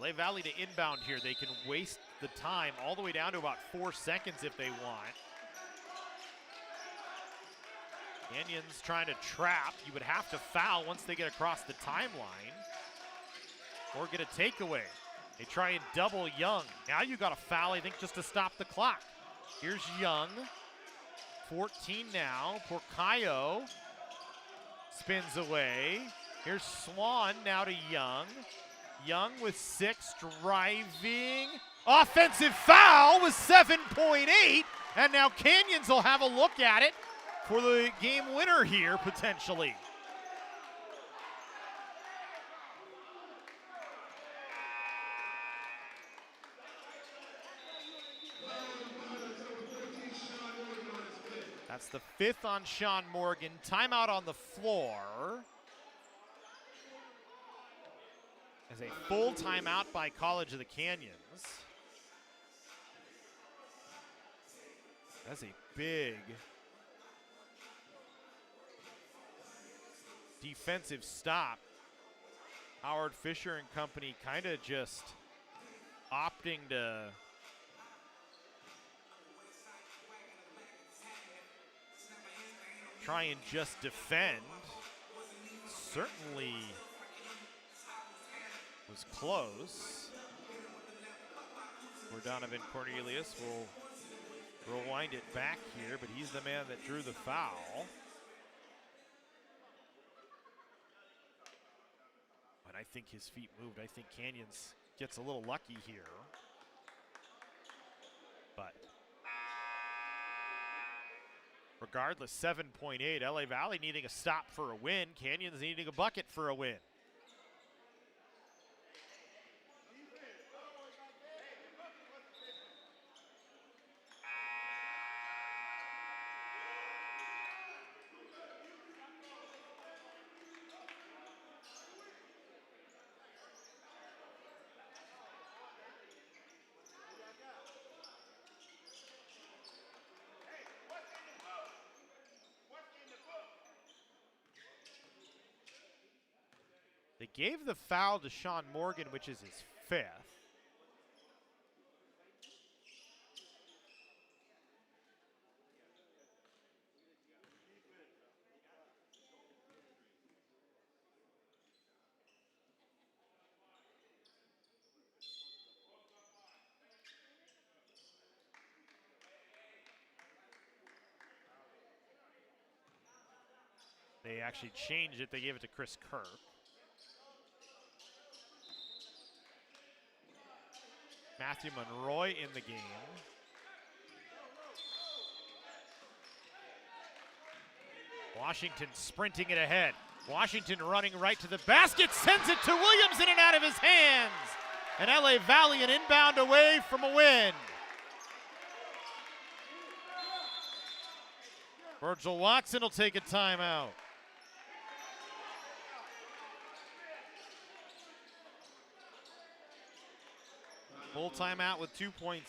LA Valley to inbound here. They can waste the time all the way down to about 4 seconds if they want. Canyons trying to trap. You would have to foul once they get across the timeline or get a takeaway. They try and double Young. Now you got a foul, I think, just to stop the clock. Here's Young. 14 now. Porcayo spins away. Here's Swan now to Young. Young with 6, driving. Offensive foul with 7.8. And now Canyons will have a look at it for the game winner here, potentially. That's the 5th on Sean Morgan. Timeout on the floor. As a full timeout by College of the Canyons. That's a big defensive stop. Howard Fisher and company kind of just opting to try and just defend. Certainly was close. Where Donovan Cornelius will rewind it back here, but he's the man that drew the foul. But I think his feet moved. I think Canyons gets a little lucky here. But regardless, 7.8. LA Valley needing a stop for a win. Canyons needing a bucket for a win. gave the foul to Sean Morgan, which is his 5th. They actually changed it. They gave it to Chris Kirk. Matthew Monroy in the game. Washington sprinting it ahead. Washington running right to the basket, sends it to Williams, in and out of his hands. And LA Valley an inbound away from a win. Virgil Watson will take a timeout. Full timeout with 2.6.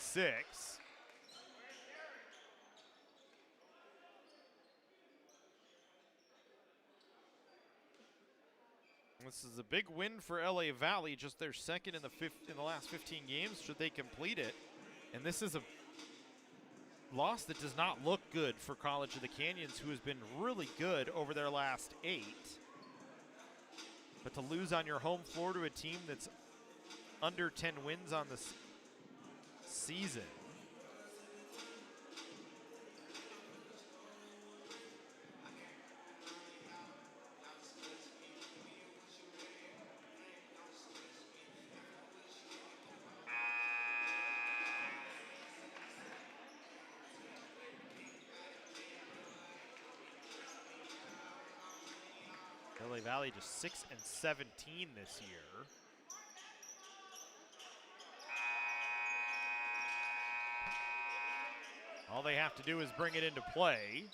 This is a big win for LA Valley, just their second in the last 15 games should they complete it. And this is a loss that does not look good for College of the Canyons, who has been really good over their last 8. But to lose on your home floor to a team that's under 10 wins on this season. LA Valley just 6 and 17 this year. All they have to do is bring it into play.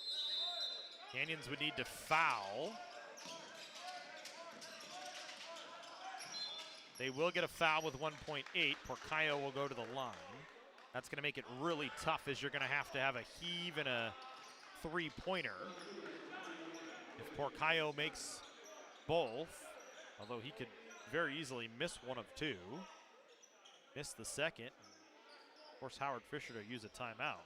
Canyons would need to foul. They will get a foul with 1.8. Porcayo will go to the line. That's going to make it really tough, as you're going to have a heave and a three-pointer. If Porcayo makes both, although he could very easily miss one of 2. Miss the second. Force Howard Fisher to use a timeout.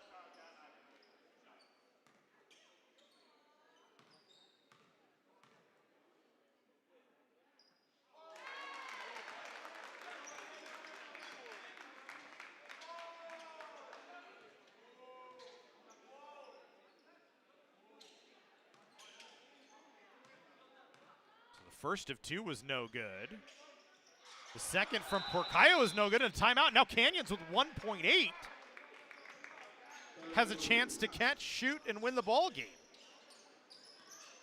First of 2 was no good. The second from Porcayo is no good, and a timeout. Now Canyons with 1.8 has a chance to catch, shoot, and win the ball game.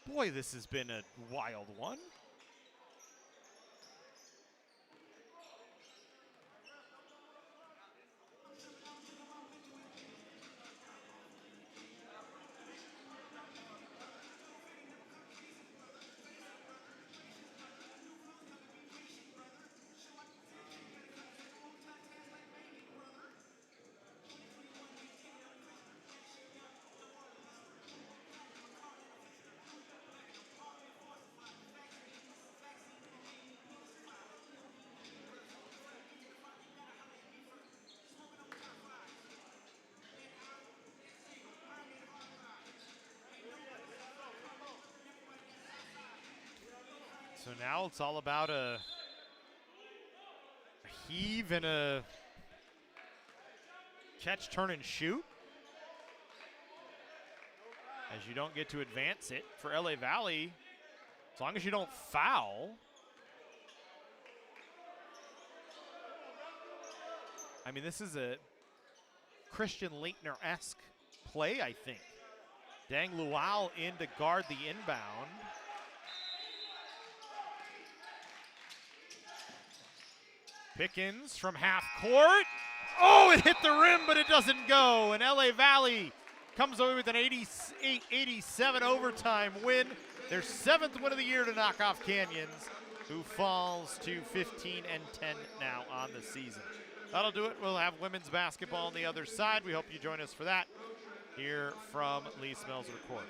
Boy, this has been a wild one. So now it's all about a heave and a catch, turn, and shoot. As you don't get to advance it for LA Valley, as long as you don't foul. I mean, this is a Christian Leitner-esque play, I think. Dang Luau in to guard the inbound. Pickens from half court. Oh, it hit the rim, but it doesn't go. And LA Valley comes away with an 88-87 overtime win. Their 7th win of the year to knock off Canyons, who falls to 15 and 10 now on the season. That'll do it. We'll have women's basketball on the other side. We hope you join us for that here from Lee Smelser Court.